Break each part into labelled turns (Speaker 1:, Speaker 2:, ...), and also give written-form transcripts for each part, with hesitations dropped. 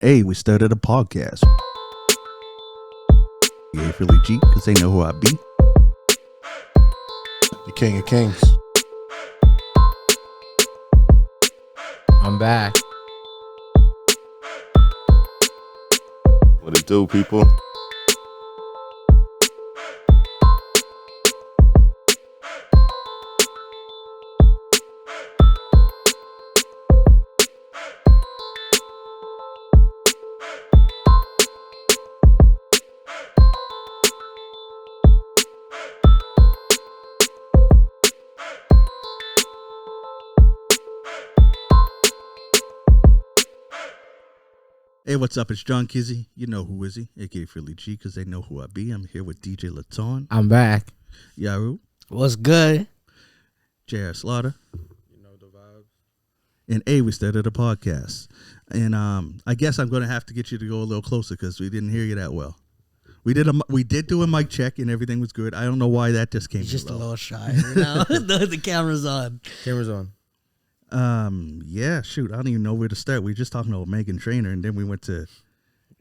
Speaker 1: Hey, we started a podcast. Yeah, Philly G, because they know who I be.
Speaker 2: The King of Kings.
Speaker 3: I'm back.
Speaker 2: What it do, people?
Speaker 1: Hey, what's up? It's John Kizzy. You know who is he? A.K.A. Philly G, because they know who I be. I'm here with DJ Laton,
Speaker 3: I'm back.
Speaker 1: Yaru,
Speaker 3: What's good?
Speaker 1: JR SLOTTA.
Speaker 2: You know the vibes.
Speaker 1: And hey, we started a podcast. And I guess I'm going to have to get you to go a little closer because we didn't hear you that well. We did do a mic check and everything was good. I don't know why that just came.
Speaker 4: He's just
Speaker 1: low.
Speaker 4: a little shy right now. the camera's on.
Speaker 2: Camera's on.
Speaker 1: Yeah, shoot, I don't even know where to start. We were just talking about Megan Trainor, and then we went to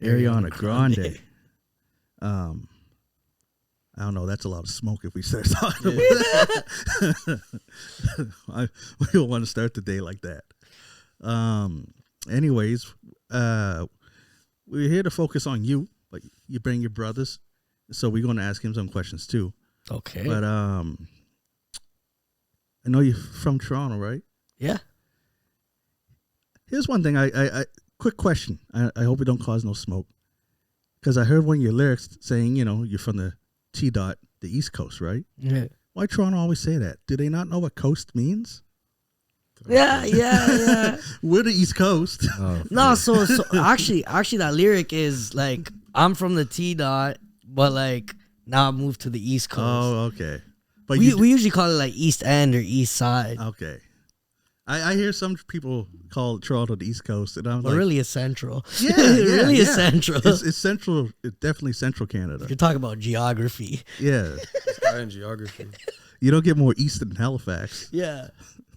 Speaker 1: Ariana Grande. I don't know. That's a lot of smoke if we start talking about that. We don't want to start the day like that. Anyways, we're here to focus on you. Like, you bring your brothers, so we're going to ask him some questions too.
Speaker 4: Okay.
Speaker 1: But I know you're from Toronto, right?
Speaker 4: Yeah.
Speaker 1: Here's one thing. I quick question. I hope it don't cause no smoke, because I heard one of your lyrics saying, you know, you're from the the East Coast, right?
Speaker 4: Yeah.
Speaker 1: Why Toronto always say that? Do they not know what coast means?
Speaker 4: Yeah.
Speaker 1: We're the East Coast.
Speaker 3: Oh,
Speaker 4: No, so actually that lyric is like, I'm from the T-Dot, but like now I moved to the East Coast.
Speaker 1: Oh, okay. But
Speaker 4: we usually call it like East End or East Side.
Speaker 1: okay. I hear some people call Toronto the East Coast, and I'm
Speaker 4: But
Speaker 1: like,
Speaker 4: really it's central.
Speaker 1: yeah,
Speaker 4: It
Speaker 1: yeah,
Speaker 4: really
Speaker 1: yeah.
Speaker 4: is central.
Speaker 1: It's central. It's definitely central Canada.
Speaker 4: You're talking about geography.
Speaker 1: Yeah,
Speaker 2: And geography.
Speaker 1: you don't get more east than Halifax.
Speaker 4: Yeah.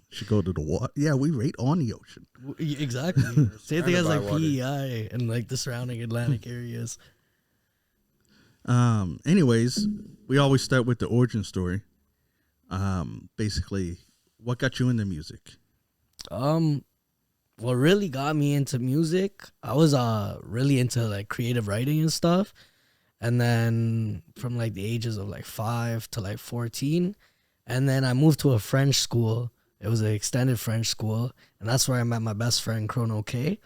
Speaker 1: Should go to the water. Yeah, we right on the ocean.
Speaker 4: Exactly. Same thing
Speaker 2: Surrounded
Speaker 4: as
Speaker 2: by
Speaker 4: like
Speaker 2: water.
Speaker 4: PEI and like the surrounding Atlantic areas.
Speaker 1: Anyways, we always start with the origin story. Basically, what got you into music?
Speaker 4: What really got me into music, I was really into like creative writing and stuff. And then from like the ages of like 5 to like 14, and then I moved to a French school. It was an extended French school, and that's where I met my best friend Chrono K.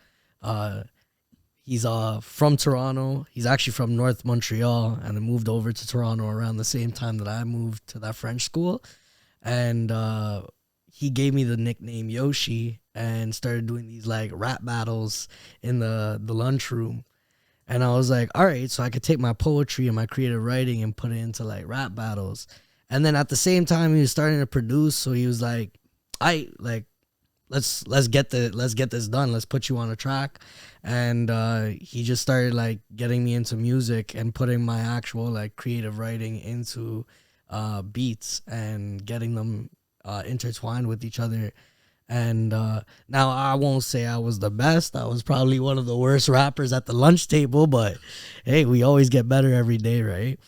Speaker 4: He's from Toronto. He's actually from North Montreal, and then moved over to Toronto around the same time that I moved to that French school. And he gave me the nickname Yoshi and started doing these like rap battles in the lunchroom. And I was like, all right, so I could take my poetry and my creative writing and put it into like rap battles. And then at the same time, he was starting to produce. So he was like, let's get this done. Let's put you on a track. And he just started like getting me into music and putting my actual like creative writing into beats and getting them intertwined with each other. And now I won't say I was the best. I was probably one of the worst rappers at the lunch table, but hey, we always get better every day, right?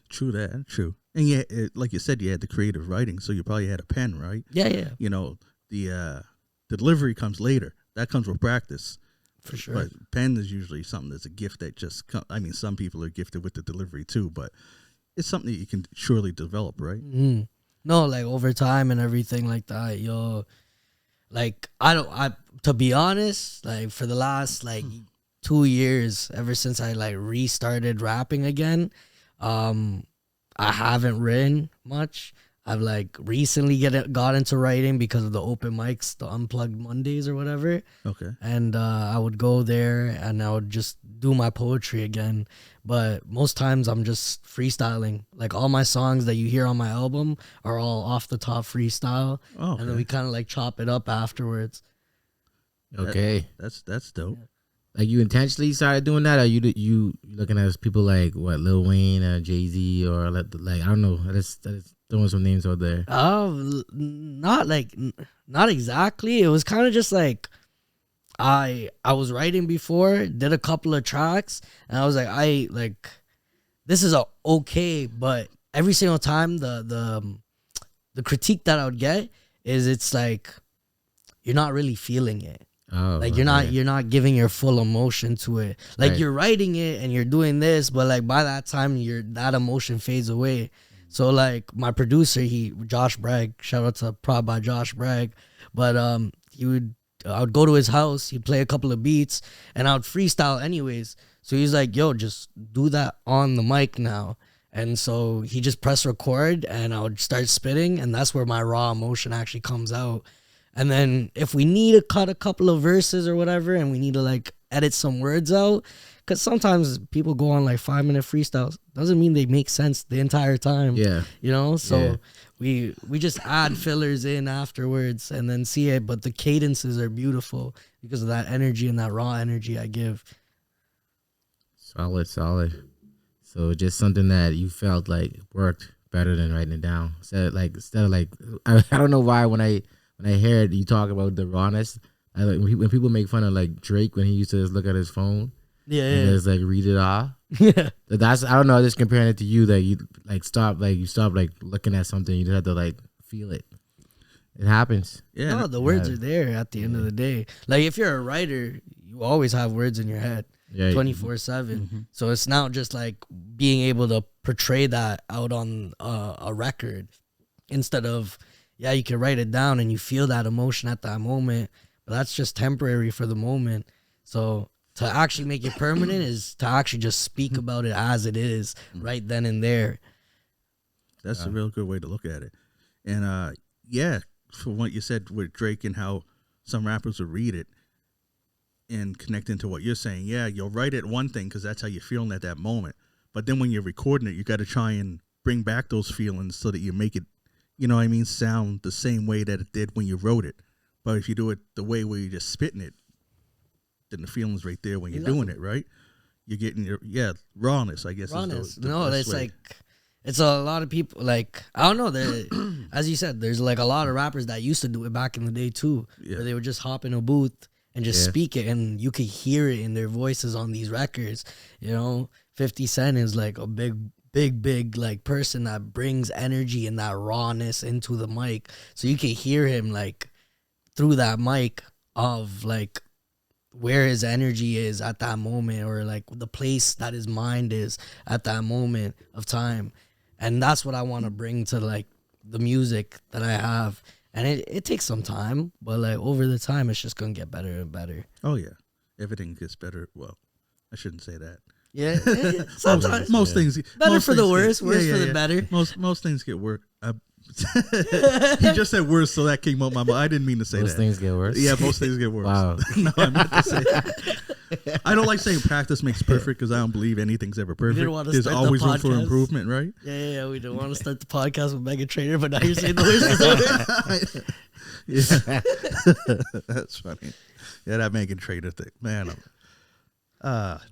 Speaker 1: True that. True. And yeah, like you said, you had the creative writing, so you probably had a pen, right?
Speaker 4: Yeah,
Speaker 1: You know, the delivery comes later. That comes with practice.
Speaker 4: for sure.
Speaker 1: But pen is usually something that's a gift that just I mean, some people are gifted with the delivery too, but it's something that you can surely develop, right?
Speaker 4: Mm-hmm. No, like over time and everything like that, yo. Like to be honest, like for the last like 2 years, ever since I like restarted rapping again, I haven't written much. I've like recently got into writing because of the open mics, the Unplugged Mondays or whatever.
Speaker 1: Okay.
Speaker 4: And I would go there and I would just do my poetry again. But most times I'm just freestyling. Like all my songs that you hear on my album are all off the top freestyle.
Speaker 1: Oh,
Speaker 4: And then
Speaker 1: okay.
Speaker 4: we kind of like chop it up afterwards.
Speaker 3: okay.
Speaker 1: That's dope.
Speaker 3: Like you intentionally started doing that, or you looking at people like what Lil Wayne or Jay-Z or like I don't know. That's throwing some names out there.
Speaker 4: Not exactly. It was kind of just like I was writing before, did a couple of tracks, and I was like, this is a okay, but every single time the critique that I would get is it's like you're not really feeling it.
Speaker 3: Oh,
Speaker 4: Like
Speaker 3: okay.
Speaker 4: you're not giving your full emotion to it. Like
Speaker 3: Right.
Speaker 4: you're writing it and you're doing this, but like by that time that emotion fades away. So like my producer, Josh Bragg, shout out to Prod by Josh Bragg, but I would go to his house, he'd play a couple of beats, and I would freestyle anyways. So he's like, "Yo, just do that on the mic now." And so he just pressed record, and I would start spitting, and that's where my raw emotion actually comes out. And then if we need to cut a couple of verses or whatever, and we need to like edit some words out, because sometimes people go on like 5-minute freestyles, doesn't mean they make sense the entire time.
Speaker 3: Yeah.
Speaker 4: You know, so
Speaker 3: Yeah.
Speaker 4: we just add fillers in afterwards and then see it. But the cadences are beautiful because of that energy and that raw energy I give.
Speaker 3: Solid. So just something that you felt like worked better than writing it down. Instead of like I don't know why when I heard you talk about the rawness, when people make fun of like Drake when he used to just look at his phone
Speaker 4: Yeah,
Speaker 3: and just like read it off.
Speaker 4: yeah.
Speaker 3: That's I don't know. Just comparing it to you that you stop looking at something. You just have to like feel it. It happens.
Speaker 1: Yeah.
Speaker 4: No, the words are there at the end of the day. Like if you're a writer, you always have words in your head.
Speaker 3: Yeah.
Speaker 4: 24/7. So it's not just like being able to portray that out on a record instead of, yeah, you can write it down and you feel that emotion at that moment, but that's just temporary for the moment. So to actually make it permanent is to actually just speak about it as it is right then and there.
Speaker 1: That's a real good way to look at it. And yeah, for what you said with Drake and how some rappers will read it and connecting to what you're saying, yeah, you'll write it one thing because that's how you're feeling at that moment. But then when you're recording it, you got to try and bring back those feelings so that you make it, you know what I mean, sound the same way that it did when you wrote it. But if you do it the way where you're just spitting it, then the feeling's right there when you're doing it, right? You're getting your, rawness, I guess.
Speaker 4: Rawness.
Speaker 1: Is the
Speaker 4: No,
Speaker 1: best
Speaker 4: it's
Speaker 1: way.
Speaker 4: like, it's a lot of people, like, I don't know, as you said, there's like a lot of rappers that used to do it back in the day too,
Speaker 1: Yeah.
Speaker 4: where they would just hop in a booth and just
Speaker 3: Yeah.
Speaker 4: speak it, and you could hear it in their voices on these records. You know, 50 Cent is like a big like person that brings energy and that rawness into the mic, so you can hear him like through that mic of like where his energy is at that moment, or like the place that his mind is at that moment of time. And that's what I want to bring to like the music that I have. And it takes some time, but like over the time, it's just gonna get better and better.
Speaker 1: Oh, yeah. Everything gets better. Well, I shouldn't say that.
Speaker 4: Yeah, sometimes
Speaker 1: Most things
Speaker 4: better
Speaker 1: most
Speaker 4: for the
Speaker 1: things
Speaker 4: worse,
Speaker 1: get,
Speaker 4: worse for the better.
Speaker 1: Most things get worse. He just said worse, so that came up my mind. I didn't mean to say
Speaker 3: Those
Speaker 1: that.
Speaker 3: things get worse.
Speaker 1: Yeah, most things get worse.
Speaker 3: Wow.
Speaker 1: No, I meant to say that. I don't like saying practice makes perfect because I don't believe anything's ever perfect.
Speaker 4: didn't want to
Speaker 1: There's
Speaker 4: start the
Speaker 1: always room for
Speaker 4: podcast.
Speaker 1: improvement, right?
Speaker 4: Yeah, we don't want to start the podcast with Mega Trainer, but now you're saying the worst.
Speaker 1: Yeah, that's funny. Yeah, that Megan Trader thing, man.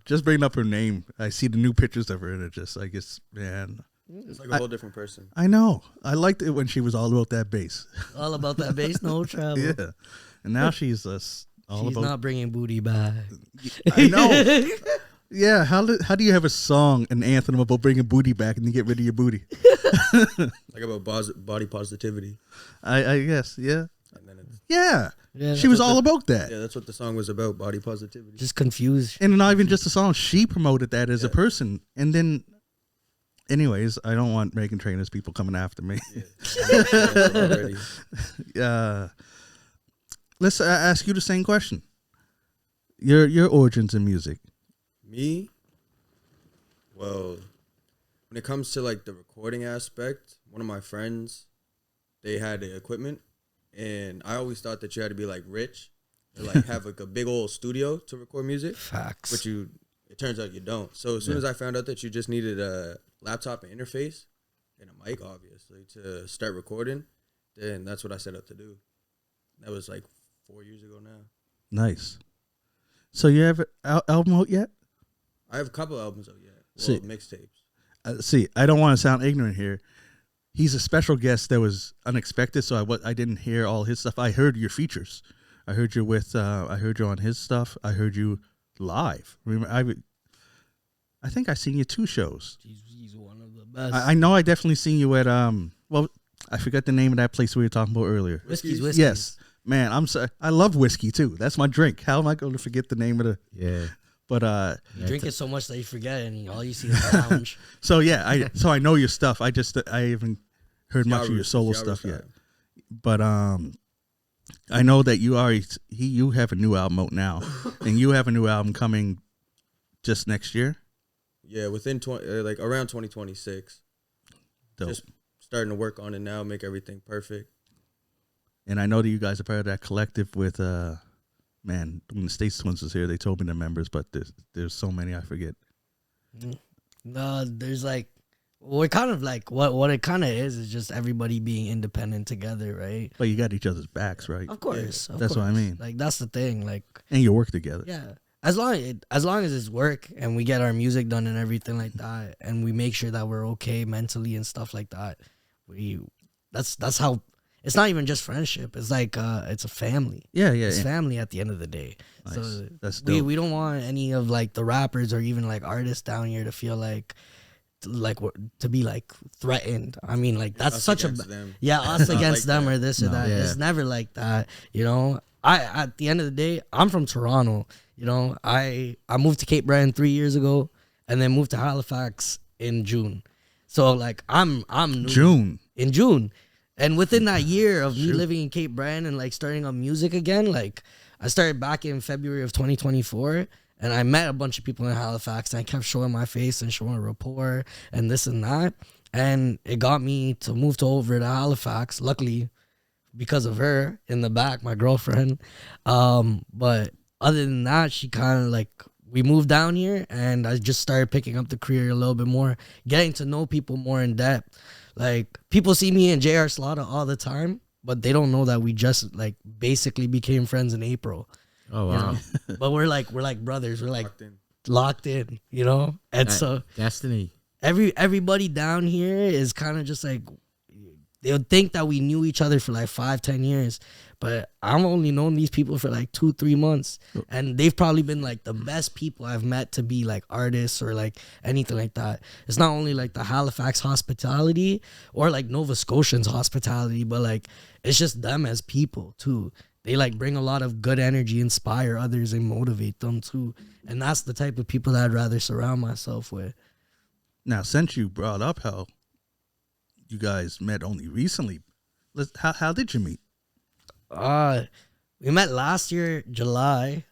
Speaker 1: Just bringing up her name, I see the new pictures of her, and it just, I guess, man.
Speaker 2: It's like a whole different person.
Speaker 1: I know. I liked it when she was all about that bass.
Speaker 4: All about that bass, no travel.
Speaker 1: Yeah, and now she's all
Speaker 4: She's
Speaker 1: about.
Speaker 4: not bringing booty back.
Speaker 1: I know. Yeah, how do you have a song, an anthem about bringing booty back, and you get rid of your booty?
Speaker 2: Like about body positivity.
Speaker 1: I guess, yeah,
Speaker 2: And then it's,
Speaker 1: yeah.
Speaker 4: Yeah,
Speaker 1: She was all about that.
Speaker 2: yeah, that's what the song was about, body positivity.
Speaker 4: just confused.
Speaker 1: And not even just a song. She promoted that as a person. And then, anyways, I don't want Megan Trainer's people coming after me.
Speaker 2: Already.
Speaker 1: Let's ask you the same question. Your origins in music.
Speaker 2: Me? Well, when it comes to like the recording aspect, one of my friends, they had the equipment, and I always thought that you had to be like rich to like have like a big old studio to record music.
Speaker 4: Facts.
Speaker 2: But it turns out you don't. So as soon as I found out that you just needed a laptop and interface and a mic, obviously, to start recording, then that's what I set up to do. That was like 4 years ago now.
Speaker 1: Nice. So you have an album out yet?
Speaker 2: I have a couple albums out yet. Well,
Speaker 1: See.
Speaker 2: mixtapes.
Speaker 1: See, I don't want to sound ignorant here. He's a special guest that was unexpected, so I didn't hear all his stuff. I heard your features. I heard you with. I heard you on his stuff. I heard you live. Remember, I think I seen you 2 shows.
Speaker 4: He's one of the best.
Speaker 1: I know. I definitely seen you at. Well, I forgot the name of that place we were talking about earlier.
Speaker 4: Whiskey's.
Speaker 1: Yes, man. I'm sorry. I love whiskey too. That's my drink. How am I going to forget the name of the?
Speaker 3: Yeah.
Speaker 1: But
Speaker 4: you drink it so much that you forget it, and all you see is the lounge.
Speaker 1: So yeah, I know your stuff. I haven't heard much of your solo
Speaker 2: Yaru
Speaker 1: stuff
Speaker 2: style.
Speaker 1: yet. But I know that you have a new album out now, and you have a new album coming just next year.
Speaker 2: Yeah, within like around 2026.
Speaker 1: Dope.
Speaker 2: Just starting to work on it now, make everything perfect.
Speaker 1: And I know that you guys are part of that collective with man, when the States Twins was here, they told me the members, but there's so many I forget.
Speaker 4: No, there's like, we're kind of like what it kind of is just everybody being independent together, right?
Speaker 1: But you got each other's backs, right?
Speaker 4: Of course,
Speaker 1: Yeah. That's what I mean.
Speaker 4: Like that's the thing, like,
Speaker 1: And you work together.
Speaker 4: yeah. As long as it's work and we get our music done and everything like that, and we make sure that we're okay mentally and stuff like that, that's how. It's not even just friendship. It's like it's a family.
Speaker 1: Yeah.
Speaker 4: It's family at the end of the day.
Speaker 1: Nice.
Speaker 4: So
Speaker 1: That's dope.
Speaker 4: we don't want any of like the rappers or even like artists down here to feel like to be like threatened. I mean, like that's
Speaker 2: Us
Speaker 4: such
Speaker 2: against them.
Speaker 4: yeah, us
Speaker 2: Not
Speaker 4: against
Speaker 2: like
Speaker 4: them
Speaker 2: that.
Speaker 4: or this or
Speaker 1: No.
Speaker 4: that.
Speaker 3: Yeah.
Speaker 4: It's never like that, you know. I at the end of the day, I'm from Toronto. You know, I moved to Cape Breton 3 years ago, and then moved to Halifax in June. So like I'm new in June, and within that year of me living in Cape Breton and like starting up music again, like I started back in February of 2024. And I met a bunch of people in Halifax, and I kept showing my face and showing rapport and this and that. And it got me to move over to Halifax, luckily, because of her in the back, my girlfriend. But other than that, she kind of like, we moved down here, and I just started picking up the career a little bit more, getting to know people more in depth. Like, people see me and JR SLOTTA all the time, but they don't know that we just like basically became friends in April.
Speaker 3: Oh
Speaker 4: You
Speaker 3: wow.
Speaker 4: know? But we're like brothers. We're like
Speaker 2: Locked in.
Speaker 4: locked in, you know? And so
Speaker 3: Destiny.
Speaker 4: everybody down here is kind of just like, they'll think that we knew each other for like 5-10 years, but I've only known these people for like 2-3 months, and they've probably been like the best people I've met to be like artists or like anything like that. It's not only like the Halifax hospitality or like Nova Scotians hospitality, but like it's just them as people too. They like bring a lot of good energy, inspire others, and motivate them too. And that's the type of people that I'd rather surround myself with.
Speaker 1: Now, since you brought up how you guys met only recently, how did you meet?
Speaker 4: We met last year, July,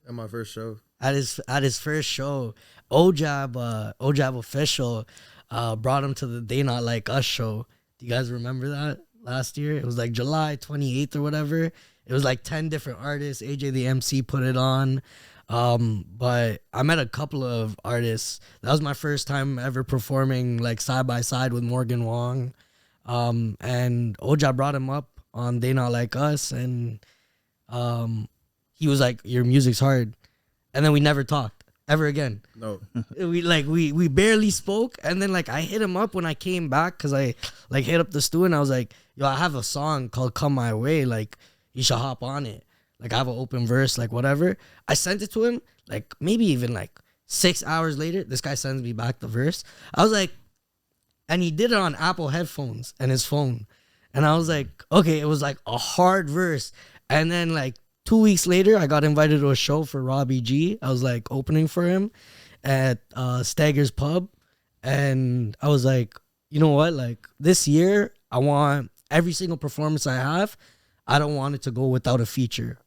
Speaker 2: At my first show.
Speaker 4: at his first show. Ojab official brought him to the They Not Like Us show. Do you guys remember that last year? It was like July 28th or whatever. It was like 10 different artists. AJ the MC put it on. But I met a couple of artists. That was my first time ever performing like side by side with Morgan Wong. And Oja brought him up on They Not Like Us, and he was like, "Your music's hard," and then we never talked ever again.
Speaker 2: No.
Speaker 4: We barely spoke, and then like I hit him up when I came back, because I like hit up the stew and I was like, "Yo, I have a song called Come My Way, like you should hop on it. Like I have an open verse, like whatever." I sent it to him, like maybe even like 6 hours later, this guy sends me back the verse. I was like, and he did it on Apple headphones and his phone. And I was like, okay, it was like a hard verse. And then like 2 weeks later, I got invited to a show for Robbie G. I was like opening for him at Stagger's Pub. And I was like, you know what? Like this year, I want every single performance I have, I don't want it to go without a feature.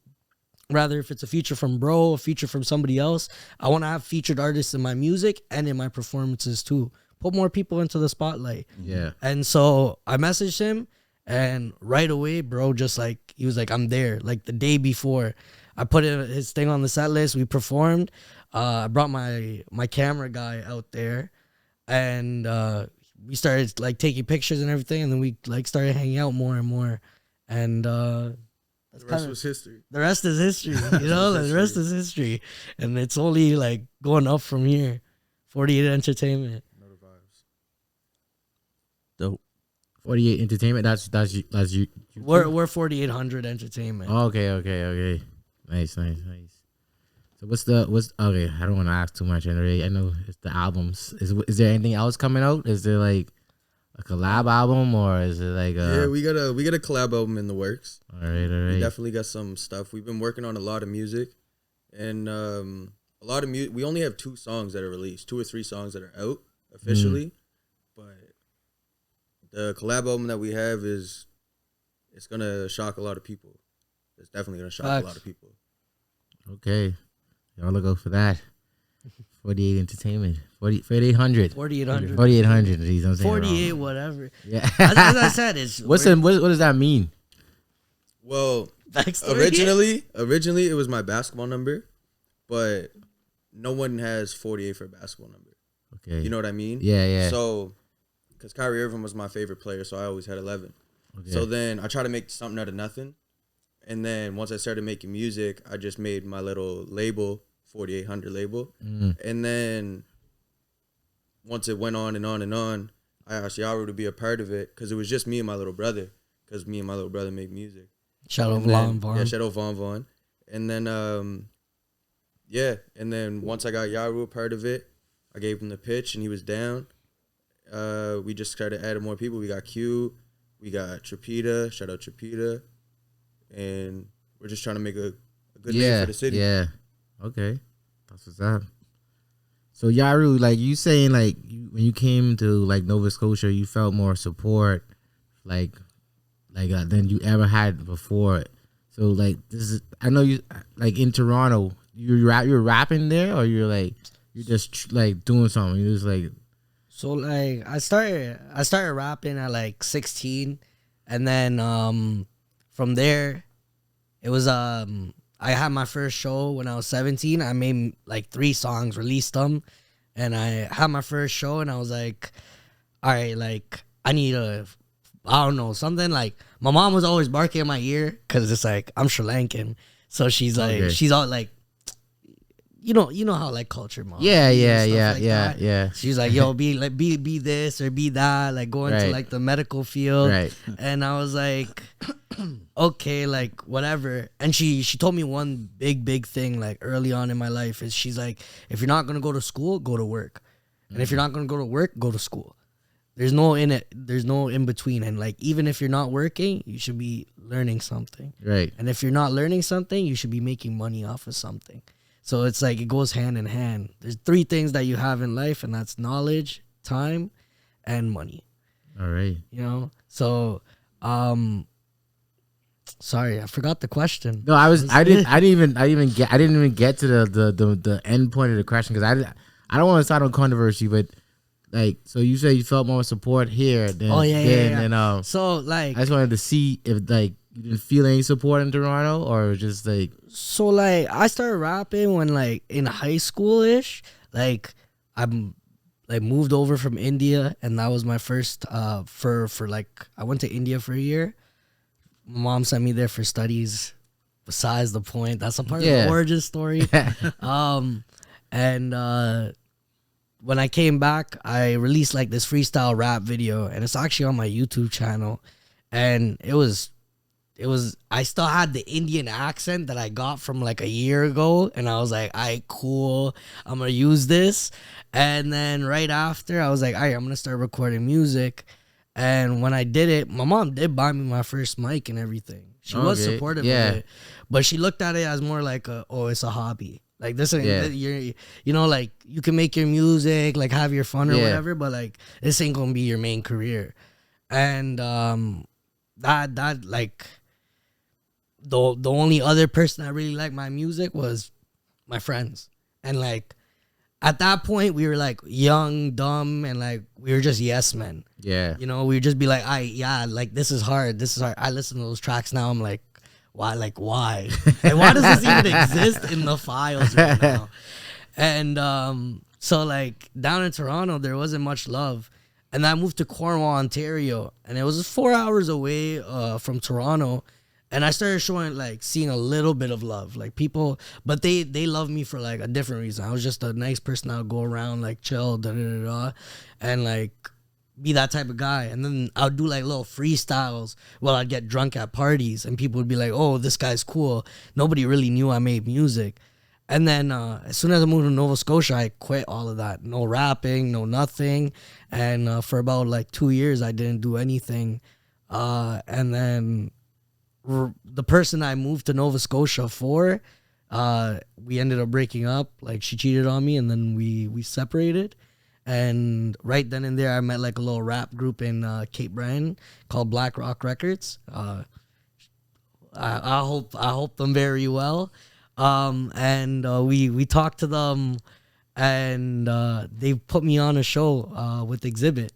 Speaker 4: Rather, if it's a feature from Bro, a feature from somebody else, I want to have featured artists in my music and in my performances too. Put more people into the spotlight.
Speaker 3: Yeah.
Speaker 4: And so I messaged him, and right away, bro, just like, he was like, I'm there. Like the day before, I put his thing on the set list. We performed. I brought my camera guy out there, and we started like taking pictures and everything. And then we like started hanging out more and more. And that's
Speaker 2: The rest was history.
Speaker 4: the rest is history, you know. Like, the rest is history, and it's only like going up from here. 48 Entertainment.
Speaker 2: Know the vibes.
Speaker 1: Dope.
Speaker 3: 48 Entertainment. That's
Speaker 4: We're 4800 Entertainment.
Speaker 3: Okay. Nice. So what's okay? I don't want to ask too much. Anyway, I know it's the albums. Is there anything else coming out? Is there like a collab album, or is it like
Speaker 2: yeah, we got a collab album in the works.
Speaker 3: All right.
Speaker 2: We definitely got some stuff. We've been working on a lot of music, and a lot of music. We only have 2 songs that are released, 2 or 3 songs that are out officially, but the collab album that we have it's gonna shock a lot of people. It's definitely gonna shock a lot of people.
Speaker 3: Okay, y'all look out for that. 48 Entertainment. 4800.
Speaker 4: 4800.
Speaker 3: 4800. Geez, I'm saying
Speaker 4: 48,
Speaker 3: wrong.
Speaker 4: whatever.
Speaker 3: Yeah.
Speaker 4: As I said, it's
Speaker 3: what does that mean?
Speaker 2: Well,
Speaker 4: backstory?
Speaker 2: originally it was my basketball number, but no one has 48 for a basketball number.
Speaker 3: Okay.
Speaker 2: You know what I mean?
Speaker 3: Yeah.
Speaker 2: So, because Kyrie Irving was my favorite player, so I always had 11. Okay. So then I tried to make something out of nothing. And then once I started making music, I just made my little label, 4800 label. And then once it went on and on and on, I asked Yaru to be a part of it because it was just me and my little brother, because me and my little brother make music.
Speaker 4: Shadow Von.
Speaker 2: Yeah, Shadow Von. And then, and then once I got Yaru a part of it, I gave him the pitch and he was down. We just started adding more people. We got Q, we got Trapita, shout out Trapita. And we're just trying to make a good name for the city.
Speaker 3: Yeah. Okay. That's what's up. So Yaru, like you saying, like when you came to like Nova Scotia, you felt more support, like than you ever had before. So like I know you like in Toronto, you're rapping there, or you're just like doing something. You're just like.
Speaker 4: So like I started rapping at like 16, and then from there, it was I had my first show when I was 17. I made like 3 songs, released them, and I had my first show, and I was like, all right, like I need I don't know, something like my mom was always barking in my ear because it's like I'm Sri Lankan, so she's like she's all like. You know how like culture mom.
Speaker 3: Yeah.
Speaker 4: She's like, yo, be this or be that, like go into like the medical field.
Speaker 3: Right.
Speaker 4: And I was like, okay, like whatever. And she told me one big thing like early on in my life is she's like, if you're not gonna go to school, go to work. And if you're not gonna go to work, go to school. There's no in between. And like even if you're not working, you should be learning something.
Speaker 3: Right.
Speaker 4: And if you're not learning something, you should be making money off of something. So it's like it goes hand in hand. There's 3 things that you have in life, and that's knowledge, time, and money.
Speaker 3: All right.
Speaker 4: You know? So sorry, I forgot the question.
Speaker 3: No, I didn't even get to the end point of the question, because I don't want to start on controversy, but like, so you say you felt more support here than
Speaker 4: so like
Speaker 3: I just wanted to see if like you didn't feel any support in Toronto, or just like.
Speaker 4: So like I started rapping when like in high school ish. Like I'm like moved over from India, and that was my first for like I went to India for a year. My mom sent me there for studies. Besides the point, that's a part of the origin story. And when I came back, I released like this freestyle rap video, and it's actually on my YouTube channel. And it was I still had the Indian accent that I got from like a year ago, and I was like, all right, cool, I'm gonna use this. And then right after, I was like, all right, I'm gonna start recording music. And when I did it, my mom did buy me my first mic and everything. She was supportive of it, but she looked at it as more like it's a hobby. Like this ain't you know, like you can make your music, like have your fun or whatever, but like this ain't gonna be your main career. And that like the only other person that really liked my music was my friends. And like at that point we were like young, dumb, and like we were just yes men.
Speaker 3: Yeah.
Speaker 4: You know, we would just be like, like this is hard. I listen to those tracks now, I'm like, why? Like why? And why does this even exist in the files right now? And so like down in Toronto there wasn't much love. And I moved to Cornwall, Ontario, and it was 4 hours away from Toronto. And I started seeing a little bit of love, like people, but they love me for like a different reason. I was just a nice person that would go around, like chill, and like be that type of guy. And then I would do like little freestyles while I'd get drunk at parties, and people would be like, oh, this guy's cool. Nobody really knew I made music. And then as soon as I moved to Nova Scotia, I quit all of that. No rapping, no nothing. And for about like 2 years, I didn't do anything. And then the person I moved to Nova Scotia for, we ended up breaking up. Like, she cheated on me, and then we separated. And right then and there, I met like a little rap group in Cape Breton called Black Rock Records. I hope them very well. And we talked to them, and they put me on a show with Exhibit.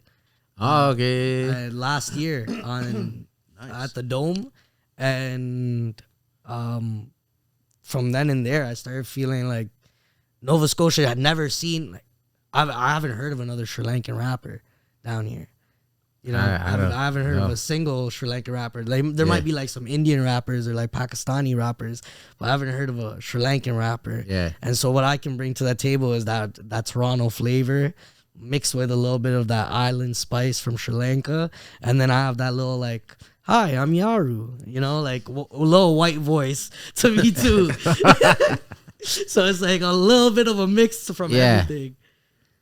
Speaker 3: Oh, okay.
Speaker 4: Last year on at the Dome, and from then and there, I started feeling like Nova Scotia had never seen. Like, I haven't heard of another Sri Lankan rapper down here. You know, I haven't heard of a single Sri Lankan rapper. Like, there might be like some Indian rappers or like Pakistani rappers, but I haven't heard of a Sri Lankan rapper.
Speaker 3: Yeah.
Speaker 4: And so what I can bring to that table is that Toronto flavor mixed with a little bit of that island spice from Sri Lanka. And then I have that little like, hi, I'm Yaru, you know, like a little white voice to me too. So it's like a little bit of a mix from everything.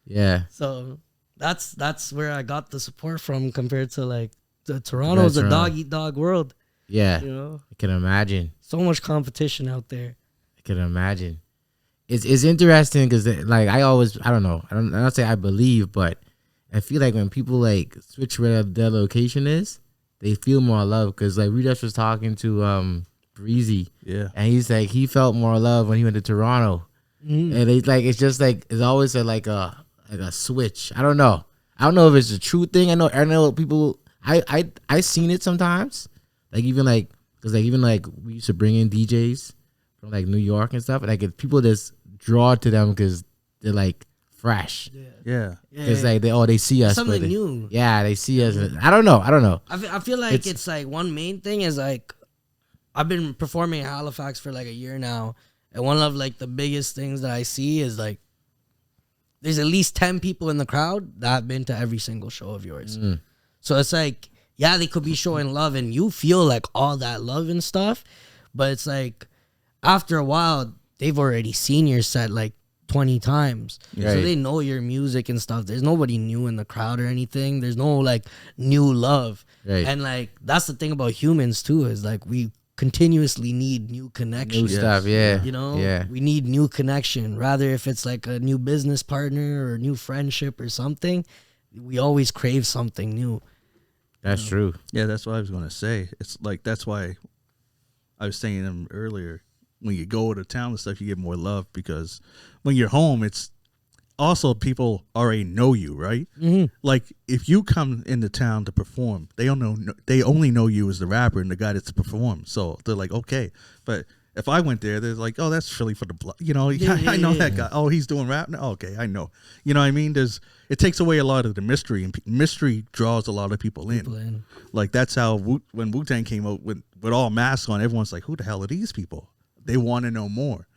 Speaker 3: Yeah.
Speaker 4: So that's where I got the support from compared to like Toronto's a dog eat dog world.
Speaker 3: Yeah.
Speaker 4: You know?
Speaker 3: I can imagine.
Speaker 4: So much competition out there.
Speaker 3: I can imagine. It's interesting because like I don't say I believe, but I feel like when people like switch where their location is, they feel more love. Because like we just was talking to Breezy, and he's like he felt more love when he went to Toronto, and it's like it's just like it's always like a switch. I don't know if it's a true thing. I know people. I seen it sometimes. Like even like because like even like we used to bring in DJs from like New York and stuff. And like if people just draw to them because they're like fresh.
Speaker 1: Yeah.
Speaker 3: It's like they see us.
Speaker 4: Something new.
Speaker 3: Yeah, they see us. I don't know.
Speaker 4: I feel like it's like one main thing is like I've been performing in Halifax for like a year now, and one of like the biggest things that I see is like there's at least 10 people in the crowd that have been to every single show of yours. So it's like, yeah, they could be showing love and you feel like all that love and stuff, but it's like after a while they've already seen your set like 20 times.
Speaker 3: Right.
Speaker 4: So they know your music and stuff. There's nobody new in the crowd or anything. There's no like new love.
Speaker 3: Right.
Speaker 4: And like that's the thing about humans too, is like we continuously need new connections.
Speaker 3: New stuff, yeah.
Speaker 4: You know?
Speaker 3: Yeah.
Speaker 4: We need new connection. Rather if it's like a new business partner or a new friendship or something, we always crave something new.
Speaker 3: That's true.
Speaker 1: Yeah, that's what I was going to say. It's like that's why I was saying them earlier. When you go to town and stuff, you get more love because when you're home, it's also people already know you, right? Like if you come into town to perform, they only know you as the rapper and the guy that's performed. So they're like, okay. But if I went there, they're like, oh, that's Philly for the blood. You know, I know that guy. Oh, he's doing rap. No, okay, I know. You know what I mean? It takes away a lot of the mystery, and mystery draws a lot of people in. Like that's how when Wu-Tang came out with all masks on, everyone's like, who the hell are these people? They want to know more.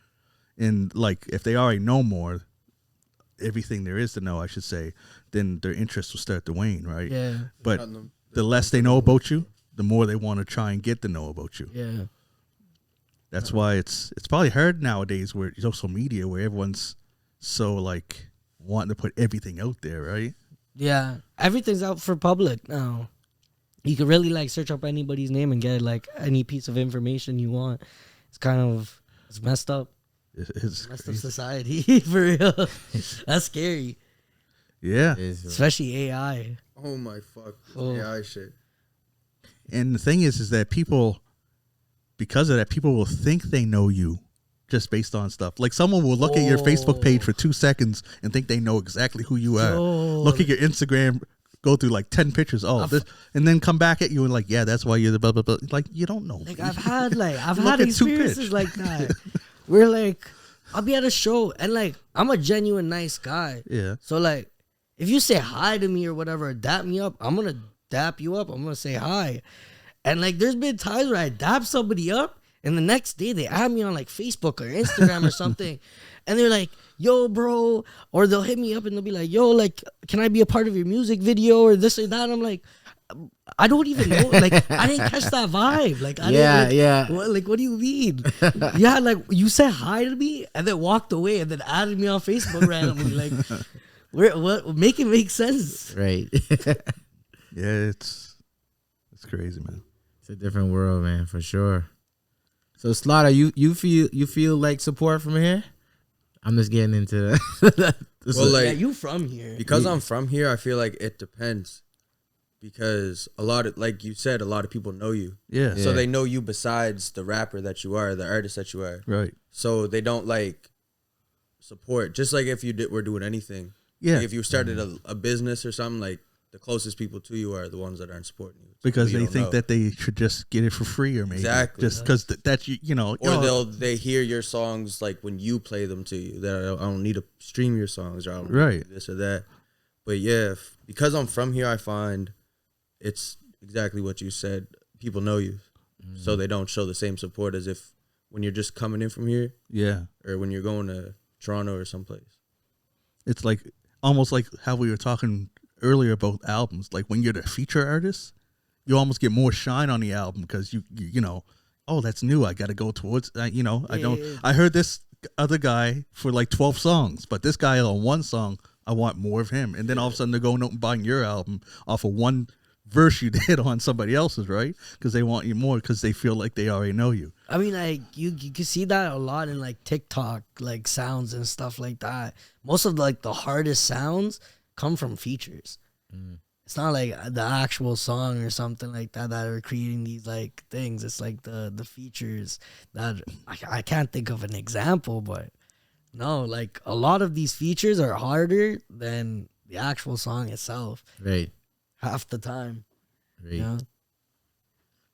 Speaker 1: And like if they already know more, everything there is to know, I should say, then their interest will start to wane, right?
Speaker 4: Yeah.
Speaker 1: But the less they know about you, the more they want to try and get to know about you.
Speaker 4: Yeah.
Speaker 1: That's why it's probably hard nowadays where social media, where everyone's so like wanting to put everything out there, right?
Speaker 4: Yeah. Everything's out for public now. You can really like search up anybody's name and get like any piece of information you want. It's messed up.
Speaker 1: It's
Speaker 4: messed up society for real. That's scary.
Speaker 1: Yeah.
Speaker 4: Especially AI.
Speaker 2: Oh my fuck.
Speaker 4: Oh.
Speaker 2: AI shit.
Speaker 1: And the thing is that people, because of that, people will think they know you just based on stuff. Like someone will look at your Facebook page for 2 seconds and think they know exactly who you are. Look at your Instagram, go through like 10 pictures. And then come back at you and like, yeah, that's why you're the blah, blah, blah. Like, you don't know.
Speaker 4: Like I've had experiences like that. Where like, I'll be at a show and like, I'm a genuine nice guy.
Speaker 1: Yeah.
Speaker 4: So like, if you say hi to me or whatever, or dap me up, I'm going to dap you up. I'm going to say hi. And like, there's been times where I dap somebody up And the next day they add me on like Facebook or Instagram or something. And they're like, yo, bro. Or they'll hit me up and they'll be like, yo, like, can I be a part of your music video or this or that? And I'm like, I don't even know. Like, I didn't catch that vibe. Like, I didn't, like,
Speaker 3: yeah.
Speaker 4: what do you mean? Yeah, like, you said hi to me and then walked away and then added me on Facebook randomly. Like, what? Make it make sense.
Speaker 3: Right.
Speaker 1: Yeah, it's crazy, man.
Speaker 3: It's a different world, man, for sure. So Slotta, you feel like support from here? I'm just getting into
Speaker 2: Well, like,
Speaker 4: yeah, you from here.
Speaker 2: because I'm from here, I feel like it depends. Because a lot of, like you said, a lot of people know you.
Speaker 1: Yeah.
Speaker 2: So they know you besides the rapper that you are, the artist that you are.
Speaker 1: Right.
Speaker 2: So they don't like support. Just like if you were doing anything.
Speaker 1: Yeah.
Speaker 2: Like if you started a business or something, like the closest people to you are the ones that aren't supporting you.
Speaker 1: Because
Speaker 2: you
Speaker 1: they
Speaker 2: don't
Speaker 1: think
Speaker 2: know.
Speaker 1: that they should just get it for free, or maybe
Speaker 2: Exactly.
Speaker 1: just because that's you know,
Speaker 2: Or they hear your songs like when you play them to you. That I don't need to stream your songs or I don't
Speaker 1: Right.
Speaker 2: need this or that. But yeah, because I'm from here, I find it's exactly what you said. People know you, so they don't show the same support as if when you're just coming in from here,
Speaker 1: yeah.
Speaker 2: or when you're going to Toronto or someplace.
Speaker 1: It's like almost like how we were talking earlier about albums. Like when you're the feature artist, you almost get more shine on the album because you know, oh, that's new. I got to go towards, you know, I don't.
Speaker 4: Yeah.
Speaker 1: I heard this other guy for like 12 songs, but this guy on one song, I want more of him. And then all of a sudden they're going out and buying your album off of one verse you did on somebody else's, right? Because they want you more because they feel like they already know you.
Speaker 4: I mean, like you can see that a lot in like TikTok, like sounds and stuff like that. Most of like the hardest sounds come from features. It's not like the actual song or something like that are creating these like things. It's like the features that I can't think of an example, but no, like a lot of these features are harder than the actual song itself.
Speaker 3: right.
Speaker 4: Half the time,
Speaker 3: Right.
Speaker 4: you know?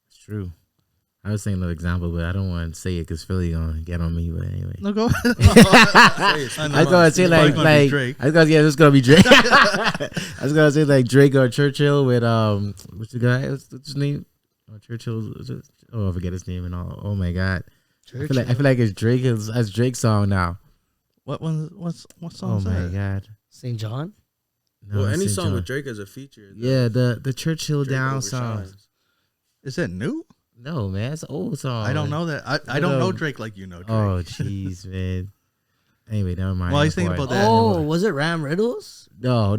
Speaker 3: It's true. I was saying another example, but I don't want to say it because Philly gonna get on me. But anyway,
Speaker 1: No, go.
Speaker 3: I was gonna say
Speaker 1: Probably
Speaker 3: like
Speaker 1: gonna be Drake.
Speaker 3: I was gonna it's gonna be Drake. I was gonna say like Drake or Churchill with what's the guy? What's his name? Churchill. Oh, I forget his name and all. Oh my god. I feel like it's Drake. It's Drake's song now.
Speaker 1: What song
Speaker 3: Oh
Speaker 1: is
Speaker 3: my
Speaker 1: that?
Speaker 3: god.
Speaker 4: St. John.
Speaker 3: No,
Speaker 2: Well,
Speaker 3: it's
Speaker 2: any
Speaker 3: St.
Speaker 2: song
Speaker 3: John.
Speaker 2: with Drake as a feature.
Speaker 3: Yeah, the Churchill
Speaker 2: Drake
Speaker 3: down
Speaker 2: overshines.
Speaker 3: song.
Speaker 1: Is that new?
Speaker 3: No man, it's an old song.
Speaker 1: I don't know that. I don't know Drake like you know Drake.
Speaker 3: Oh jeez, man. Anyway, never mind.
Speaker 1: Well, I was thinking about that.
Speaker 4: Oh, was it Ram Riddles?
Speaker 3: No,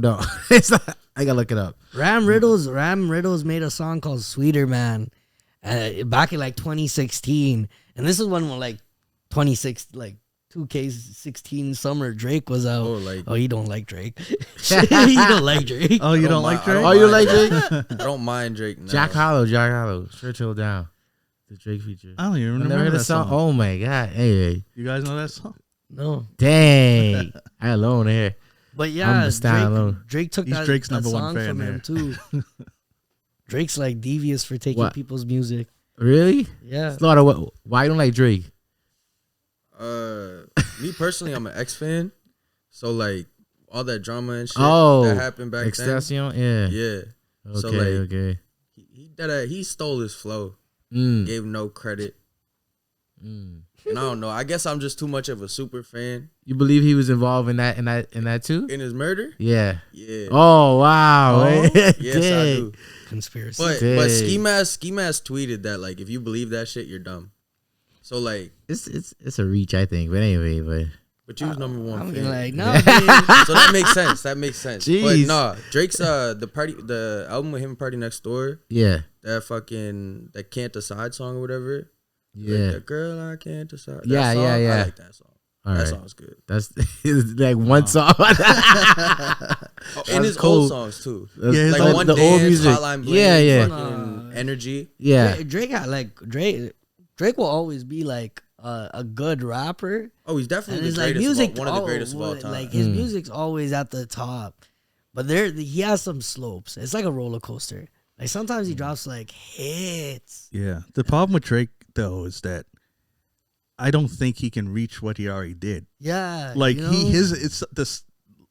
Speaker 3: it's not. I gotta look it up.
Speaker 4: Ram Riddles made a song called "Sweeter Man," back in like 2016, and this is when like 26 like 2K16 summer Drake was out.
Speaker 2: Oh,
Speaker 4: You don't like Drake? You don't like Drake?
Speaker 1: Oh, you
Speaker 2: I
Speaker 1: don't
Speaker 2: mi-
Speaker 1: like
Speaker 2: I
Speaker 1: Drake?
Speaker 3: Oh, you
Speaker 2: mind
Speaker 3: like
Speaker 2: Drake? I don't mind Drake. No.
Speaker 3: Jack Hollow, Churchill down. The Drake feature.
Speaker 1: I don't even
Speaker 3: I
Speaker 1: remember
Speaker 3: never heard
Speaker 1: that
Speaker 3: the song.
Speaker 1: song.
Speaker 3: Oh my god. Hey,
Speaker 1: You guys know that song?
Speaker 4: No,
Speaker 3: dang. I alone here.
Speaker 4: but
Speaker 3: I'm
Speaker 4: yeah,
Speaker 3: the style alone.
Speaker 4: Drake took
Speaker 1: He's
Speaker 4: that,
Speaker 1: Drake's
Speaker 4: that
Speaker 1: number one
Speaker 4: song
Speaker 1: fan
Speaker 4: from him
Speaker 1: there.
Speaker 4: too. Drake's like devious for taking
Speaker 3: What?
Speaker 4: people's music.
Speaker 3: Really?
Speaker 4: Yeah,
Speaker 3: Slaughter, why you don't like Drake?
Speaker 2: Me personally, I'm an X fan, so like all that drama and shit
Speaker 3: Oh,
Speaker 2: that happened back
Speaker 3: Extension?
Speaker 2: then.
Speaker 3: Yeah.
Speaker 2: Yeah,
Speaker 3: Okay,
Speaker 2: So, like,
Speaker 3: okay.
Speaker 2: he stole his flow,
Speaker 3: Mm.
Speaker 2: gave no credit,
Speaker 3: Mm.
Speaker 2: and I don't know. I guess I'm just too much of a super fan
Speaker 3: You believe he was involved in that too?
Speaker 2: in his murder.
Speaker 3: Yeah.
Speaker 2: Yeah,
Speaker 3: Oh wow.
Speaker 1: Oh,
Speaker 2: yes, I
Speaker 3: Dang.
Speaker 2: do.
Speaker 4: conspiracy.
Speaker 2: But
Speaker 3: Dang.
Speaker 2: Ski Mask tweeted that like if you believe that shit, you're dumb. So like,
Speaker 3: It's a reach, I think. But anyway,
Speaker 2: but you was number one
Speaker 4: I'm
Speaker 2: fan.
Speaker 4: like, no,
Speaker 2: So that makes sense. That makes sense.
Speaker 3: Jeez.
Speaker 2: But nah, Drake's the album with him, Party Next Door.
Speaker 3: yeah,
Speaker 2: That Can't Decide song or whatever.
Speaker 3: yeah.
Speaker 2: Like, that girl I can't decide. That
Speaker 3: Yeah,
Speaker 2: song,
Speaker 3: yeah, yeah.
Speaker 2: I like that song.
Speaker 3: All
Speaker 2: That
Speaker 3: right.
Speaker 2: song's good.
Speaker 3: That's like one song.
Speaker 2: And his
Speaker 3: cool.
Speaker 2: old songs too.
Speaker 1: Yeah,
Speaker 2: Like
Speaker 1: the-
Speaker 2: One
Speaker 3: the
Speaker 2: Dance,
Speaker 3: old music.
Speaker 2: Hotline Bling,
Speaker 3: Yeah, yeah.
Speaker 2: fucking Energy.
Speaker 3: Yeah.
Speaker 4: Drake will always be like a good rapper.
Speaker 2: Oh, he's
Speaker 4: And
Speaker 2: definitely
Speaker 4: his
Speaker 2: the
Speaker 4: like
Speaker 2: greatest
Speaker 4: music,
Speaker 2: one of the greatest of all time.
Speaker 4: like his
Speaker 3: Mm.
Speaker 4: music's always at the top, but he has some slopes. It's like a roller coaster. Like sometimes he drops like hits.
Speaker 1: Yeah. The problem with Drake though is that I don't think he can reach what he already did.
Speaker 4: Yeah,
Speaker 1: Like
Speaker 4: you know?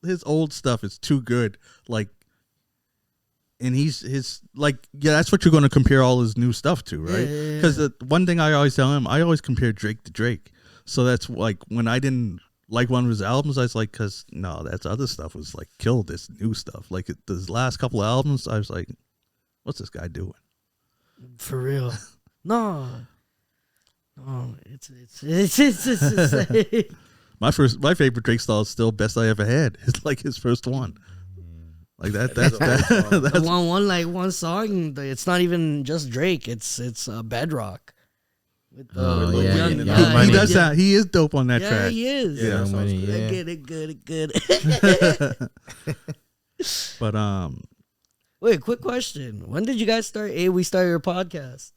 Speaker 1: his old stuff is too good. Like and his like, yeah, that's what you're going to compare all his new stuff to, right? Because the one thing I always tell him, I always compare Drake to Drake. So that's like when I didn't like one of his albums, I was like, because no, that's other stuff was like killed this new stuff. Like his last couple of albums, I was like, what's this guy doing?
Speaker 4: For real. No, it's
Speaker 1: my favorite Drake style is still Best I Ever Had. It's like his first one. Like that's
Speaker 4: one song. It's not even just Drake. It's Bedrock. With
Speaker 1: he does that. He is dope on that track.
Speaker 4: Yeah, he is.
Speaker 1: Yeah,
Speaker 4: Good.
Speaker 1: But
Speaker 4: wait, quick question. When did you guys start? We started your podcast.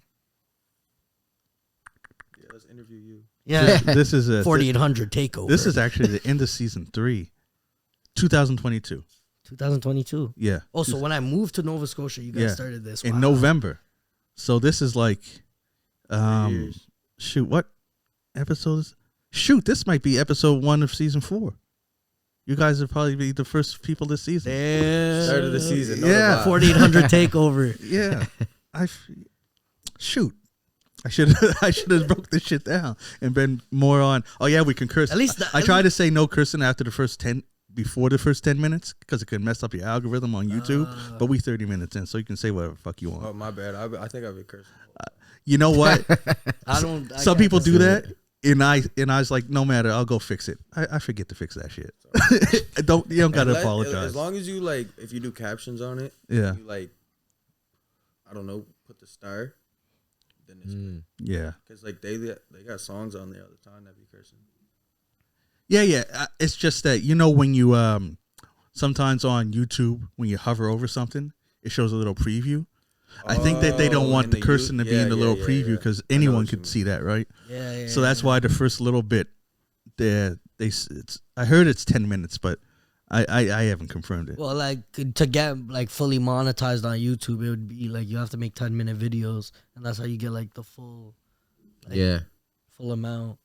Speaker 2: Yeah, let's interview you.
Speaker 4: Yeah,
Speaker 1: this is a
Speaker 4: 4800 takeover.
Speaker 1: This is actually the end of season 3, 2022.
Speaker 4: 2022.
Speaker 1: Yeah.
Speaker 4: Oh, so when I moved to Nova Scotia, you guys started this
Speaker 1: in November. So this is like, shoot, what episodes? Shoot, this might be episode 1 of season 4. You guys would probably be the first people this season.
Speaker 2: Start of the season.
Speaker 1: Yeah.
Speaker 4: 4800 takeover.
Speaker 1: Yeah. Shoot. I should have broke this shit down and been more on. Oh yeah, we can curse.
Speaker 4: At least
Speaker 1: I try to say no cursing after the first 10, before the first 10 minutes, because it could mess up your algorithm on YouTube. But we 30 minutes in, so you can say whatever the fuck you want.
Speaker 2: Oh my bad. I think I've been cursing.
Speaker 1: You know what? Some people do that,
Speaker 2: it.
Speaker 1: and I was like, no matter, I'll go fix it. I forget to fix that shit. You don't gotta apologize.
Speaker 2: As long as you like, if you do captions on it,
Speaker 1: yeah.
Speaker 2: You like, I don't know, put the star. Then it's good.
Speaker 1: Yeah.
Speaker 2: Because like they got songs on there all the time that be cursing.
Speaker 1: Yeah. It's just that, when you sometimes on YouTube when you hover over something, it shows a little preview. I think that they don't want the cursing to be in the little preview because anyone could see that, right?
Speaker 4: Yeah.
Speaker 1: So that's why the first little bit, I heard it's 10 minutes, but I haven't confirmed it.
Speaker 4: Well, like to get like fully monetized on YouTube, it would be like you have to make 10-minute videos, and that's how you get like the full, full amount.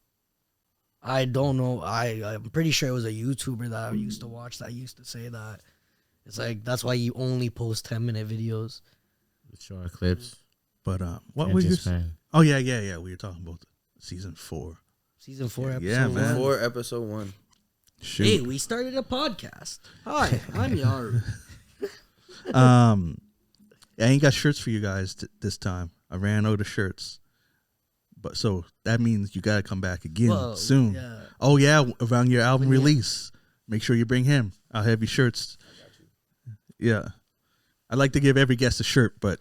Speaker 4: I don't know. I'm pretty sure it was a YouTuber that I used to watch that used to say that. It's like that's why you only post 10-minute videos.
Speaker 3: Short clips.
Speaker 1: But what were you saying? Oh yeah. We were talking about season 4.
Speaker 4: Season 4, episode 1.
Speaker 1: Yeah, man.
Speaker 2: 4, episode 1.
Speaker 1: Shoot.
Speaker 4: Hey, we started a podcast. Hi, I'm Yaru.
Speaker 1: I ain't got shirts for you guys this time. I ran out of shirts. But so that means you got to come back again soon.
Speaker 4: Yeah.
Speaker 1: Oh yeah, around your album release. Make sure you bring him. I'll have your shirts. Yeah. I like to give every guest a shirt, but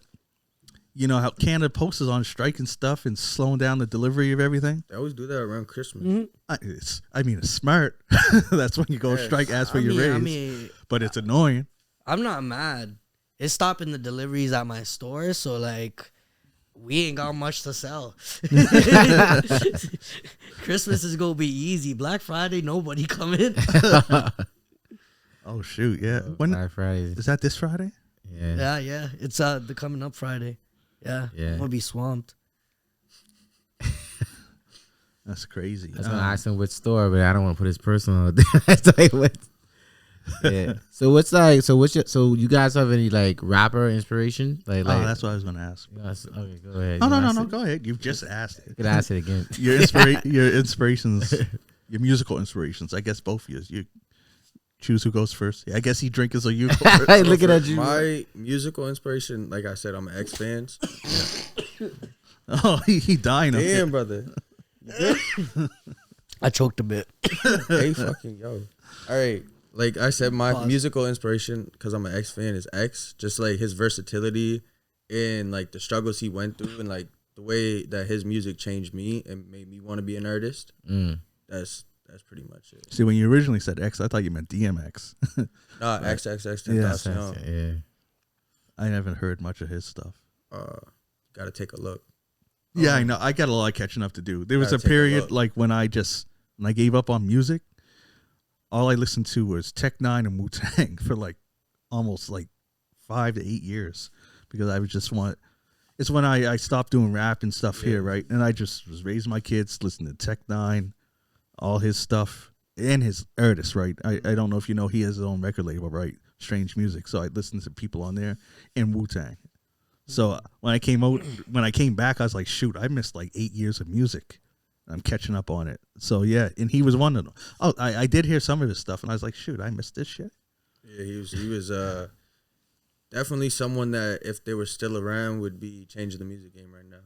Speaker 1: you know how Canada Post is on strike and stuff and slowing down the delivery of everything?
Speaker 2: They always do that around Christmas.
Speaker 1: Mm-hmm. It's smart. That's when you go strike, ask for your raise. But it's annoying.
Speaker 4: I'm not mad. It's stopping the deliveries at my store, so like we ain't got much to sell. Christmas is gonna be easy. Black Friday, nobody coming.
Speaker 1: Oh shoot, yeah. When
Speaker 3: Black Friday.
Speaker 1: is that? This Friday?
Speaker 4: Yeah. It's the coming up Friday. Yeah. I'm gonna be swamped.
Speaker 1: That's crazy.
Speaker 3: I was gonna ask him which store, but I don't want to put his personal. That's like what. Yeah. So so you guys have any like rapper inspiration? Like
Speaker 1: that's what I was gonna ask.
Speaker 3: Okay, go ahead.
Speaker 1: No, go ahead. You've just asked it.
Speaker 3: You could ask it again.
Speaker 1: Your inspirations, your musical inspirations. I guess both of you. You choose who goes first. Yeah, I guess he drink so you go first.
Speaker 3: Looking at you.
Speaker 2: My musical inspiration, like I said, I'm an X fans.
Speaker 1: Oh, he dying.
Speaker 2: Damn, brother.
Speaker 4: I choked a bit.
Speaker 2: Hey, fucking yo. All right. Like I said, my musical inspiration, because I'm an X fan, is X. Just like his versatility and like the struggles he went through and like the way that his music changed me and made me want to be an artist. That's pretty much it.
Speaker 1: See, when you originally said X, I thought you meant DMX.
Speaker 2: Nah, XXX.
Speaker 1: Yeah. I haven't heard much of his stuff.
Speaker 2: Gotta take a look.
Speaker 1: Yeah, I know. I got a lot of catching up to do. There was a period like when I gave up on music. All I listened to was Tech Nine and Wu-Tang for like almost like 5 to 8 years because I was just it's when I stopped doing rap and stuff here, right? And I just was raising my kids, listening to Tech Nine, all his stuff, and his artists, right? I don't know if you know, he has his own record label, right? strange music. So I listened to people on there and Wu-Tang. So when I came back, I was like, shoot, I missed like 8 years of music. I'm catching up on it. So yeah, and he was one of them. Oh, I did hear some of his stuff, and I was like, shoot, I missed this shit.
Speaker 2: Yeah, he was definitely someone that if they were still around would be changing the music game right now.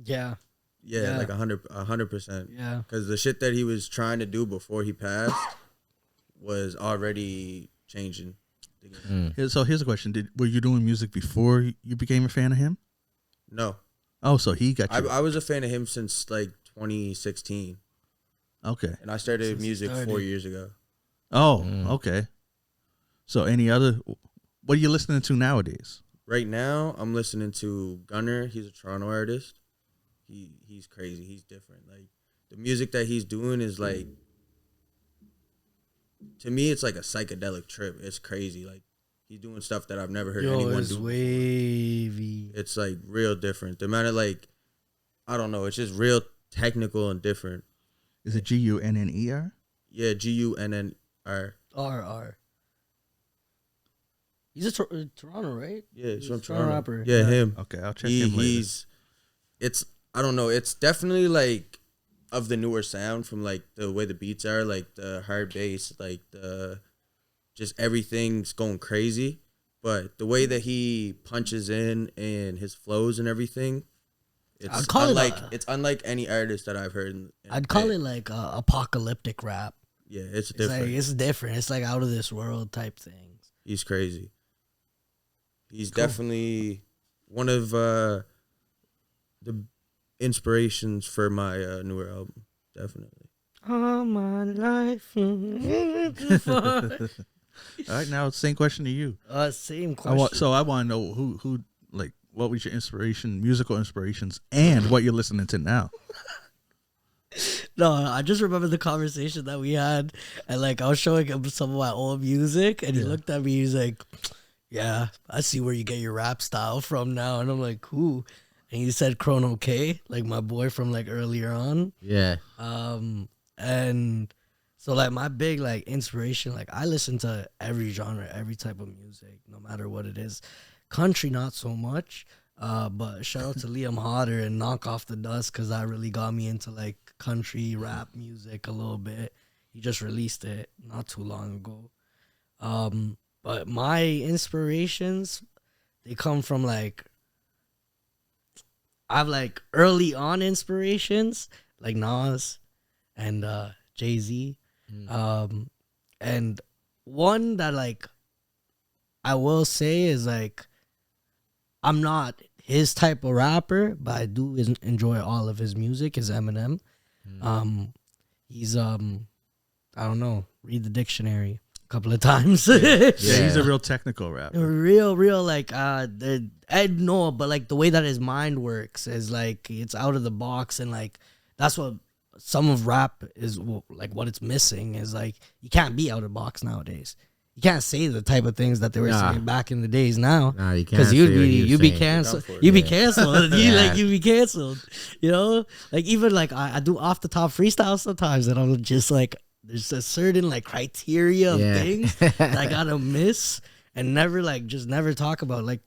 Speaker 4: Yeah.
Speaker 2: Yeah, like 100%.
Speaker 4: Yeah.
Speaker 2: Because the shit that he was trying to do before he passed was already changing the game.
Speaker 1: So here's a question: were you doing music before you became a fan of him?
Speaker 2: No.
Speaker 1: Oh, so he got you.
Speaker 2: I was a fan of him since like 2016.
Speaker 1: Okay.
Speaker 2: And I started music 4 years ago.
Speaker 1: Oh, okay. So what are you listening to nowadays?
Speaker 2: Right now, I'm listening to Gunner. He's a Toronto artist. He's crazy. He's different. Like the music that he's doing is like, to me, it's like a psychedelic trip. It's crazy. Like he's doing stuff that I've never heard anyone
Speaker 4: it's
Speaker 2: do.
Speaker 4: Wavy.
Speaker 2: It's like real different. The amount of like, I don't know. It's just real technical and different.
Speaker 1: Is it Gunner?
Speaker 2: Yeah, Gunnr.
Speaker 4: R. He's a Toronto, right?
Speaker 2: Yeah, he's from
Speaker 4: Toronto
Speaker 2: Toronto.
Speaker 4: rapper.
Speaker 2: Yeah, him.
Speaker 1: Okay, I'll check him later.
Speaker 2: I don't know. It's definitely like of the newer sound from like the way the beats are, like the hard bass, like the just everything's going crazy. But the way that he punches in and his flows and everything, it's unlike any artist that I've heard.
Speaker 4: I'd call it like apocalyptic rap.
Speaker 2: Yeah, it's different.
Speaker 4: It's different. It's like out of this world type things.
Speaker 2: He's crazy. He's definitely one of the inspirations for my newer album. Definitely.
Speaker 4: All my life.
Speaker 1: All right, now same question to you.
Speaker 4: Same question.
Speaker 1: I want to know who like what was your musical inspirations, and what you're listening to now.
Speaker 4: No, I just remember the conversation that we had, and like I was showing him some of my old music, and he looked at me. He's like, "Yeah, I see where you get your rap style from now." And I'm like, "Who?" And he said Chrono K, like my boy from like earlier on.
Speaker 3: Yeah.
Speaker 4: And so like my big like inspiration, like I listen to every genre, every type of music, no matter what it is. Country, not so much. But shout out to Liam Hodder and Knock Off the Dust, because that really got me into like country rap music a little bit. He just released it not too long ago. But my inspirations, they come from like, I have like early on inspirations like Nas and Jay-Z. And one that like I will say is like, I'm not his type of rapper, but I do enjoy all of his music, is Eminem. He's I don't know, read the dictionary a couple of times.
Speaker 1: Yeah, he's a real technical rapper.
Speaker 4: Real like I know, but like the way that his mind works is like it's out of the box, and like that's what some of rap is, like what it's missing is like you can't be out of the box nowadays. You can't say the type of things that they were saying back in the days now.
Speaker 3: Nah, you can't.
Speaker 4: Because you'd be canceled. You'd be canceled. You'd be canceled. You know? Like even like I do off the top freestyle sometimes, and I'm just like, there's a certain like criteria of things that I gotta miss and never like just never talk about. Like,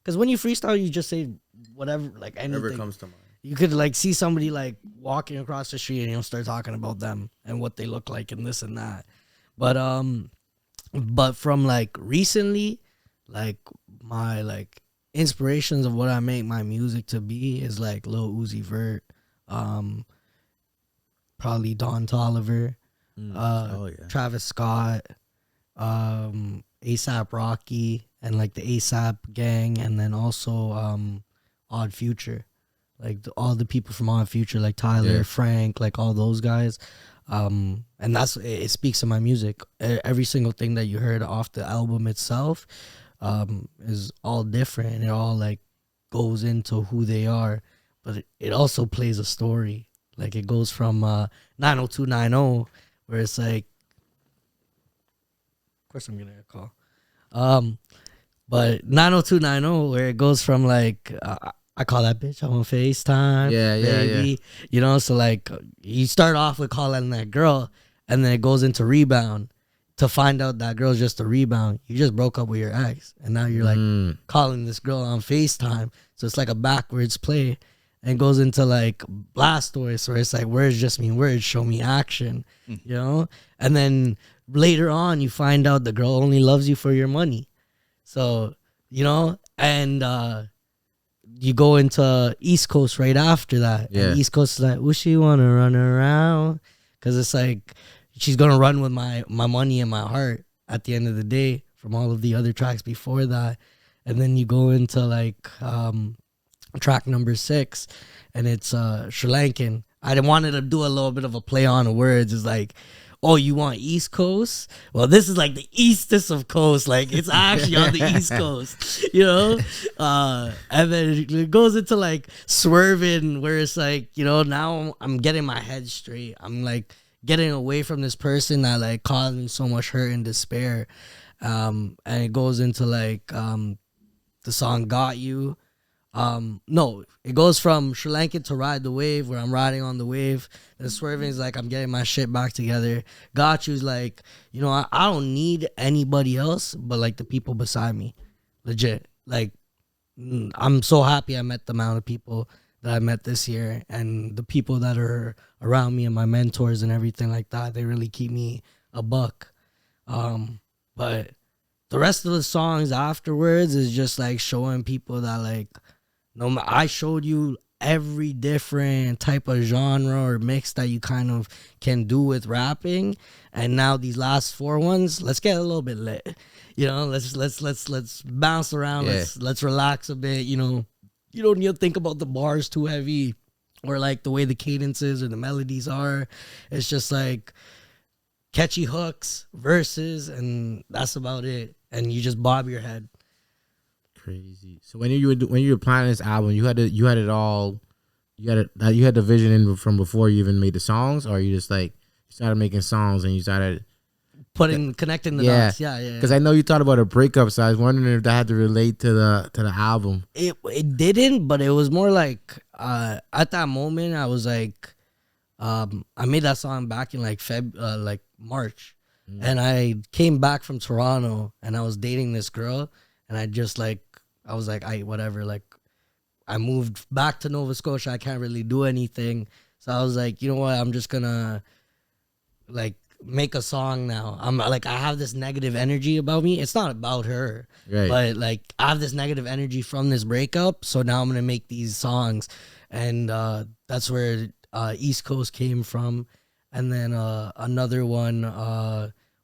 Speaker 4: because when you freestyle, you just say whatever, like anything.
Speaker 2: Whatever comes to mind.
Speaker 4: You could like see somebody like walking across the street and you'll start talking about them and what they look like and this and that. But from like recently, like my like inspirations of what I make my music to be is like Lil Uzi Vert, probably Don Toliver, Travis Scott, ASAP Rocky, and like the ASAP gang, and then also Odd Future, like all the people from Odd Future, like Tyler, Frank, like all those guys. And that's it speaks to my music. Every single thing that you heard off the album itself is all different. It all like goes into who they are, but it also plays a story. Like it goes from 90290, where it's like, of course I'm gonna get a call. But 90290, where it goes from like I call that bitch on FaceTime. Baby. You know, so like you start off with calling that girl, and then it goes into rebound. to find out that girl's just a rebound. You just broke up with your ex, and now you're like calling this girl on FaceTime. So it's like a backwards play, and goes into like Blastoise, where it's like words just mean words, show me action, you know. And then later on, you find out the girl only loves you for your money. So you know, and you go into East Coast right after that, and East Coast is like, "Would she wanna run around?" Because it's like, she's gonna run with my money and my heart at the end of the day from all of the other tracks before that. And then you go into like track number 6, and it's Sri Lankan. I wanted to do a little bit of a play on the words. It's like, oh, you want East Coast? Well, this is like the eastest of coast. Like, it's actually on the East Coast, you know? And then it goes into like swerving, where it's like, you know, now I'm getting my head straight. I'm like getting away from this person that like caused me so much hurt and despair. And it goes into like the song Got You. No, it goes from Sri Lankan to Ride the Wave, where I'm riding on the wave. And swerving is like, I'm getting my shit back together. Got You's like, you know, I don't need anybody else but like the people beside me. Legit. Like, I'm so happy I met the amount of people that I met this year, and the people that are around me and my mentors and everything like that. They really keep me a buck. But the rest of the songs afterwards is just like showing people that like, no, I showed you every different type of genre or mix that you kind of can do with rapping, and now these last 4 ones, let's get a little bit lit. You know, let's bounce around. Let's relax a bit. You know, you don't need to think about the bars too heavy, or like the way the cadences or the melodies are. It's just like catchy hooks, verses, and that's about it. And you just bob your head.
Speaker 3: Crazy. So when you were planning this album, you had it all. You had the vision in from before you even made the songs, or you just like started making songs and you started
Speaker 4: connecting the dots. Yeah.
Speaker 3: Because I know you thought about a breakup, so I was wondering if that had to relate to the album.
Speaker 4: It didn't, but it was more like at that moment I was like, I made that song back in like March, and I came back from Toronto and I was dating this girl, and I was like, whatever, like I moved back to Nova Scotia, I can't really do anything, so I was like, you know what, I'm just gonna like make a song now. I'm like, I have this negative energy about me. It's not about her, right? But like, I have this negative energy from this breakup, so now I'm gonna make these songs, and that's where East Coast came from. And then another one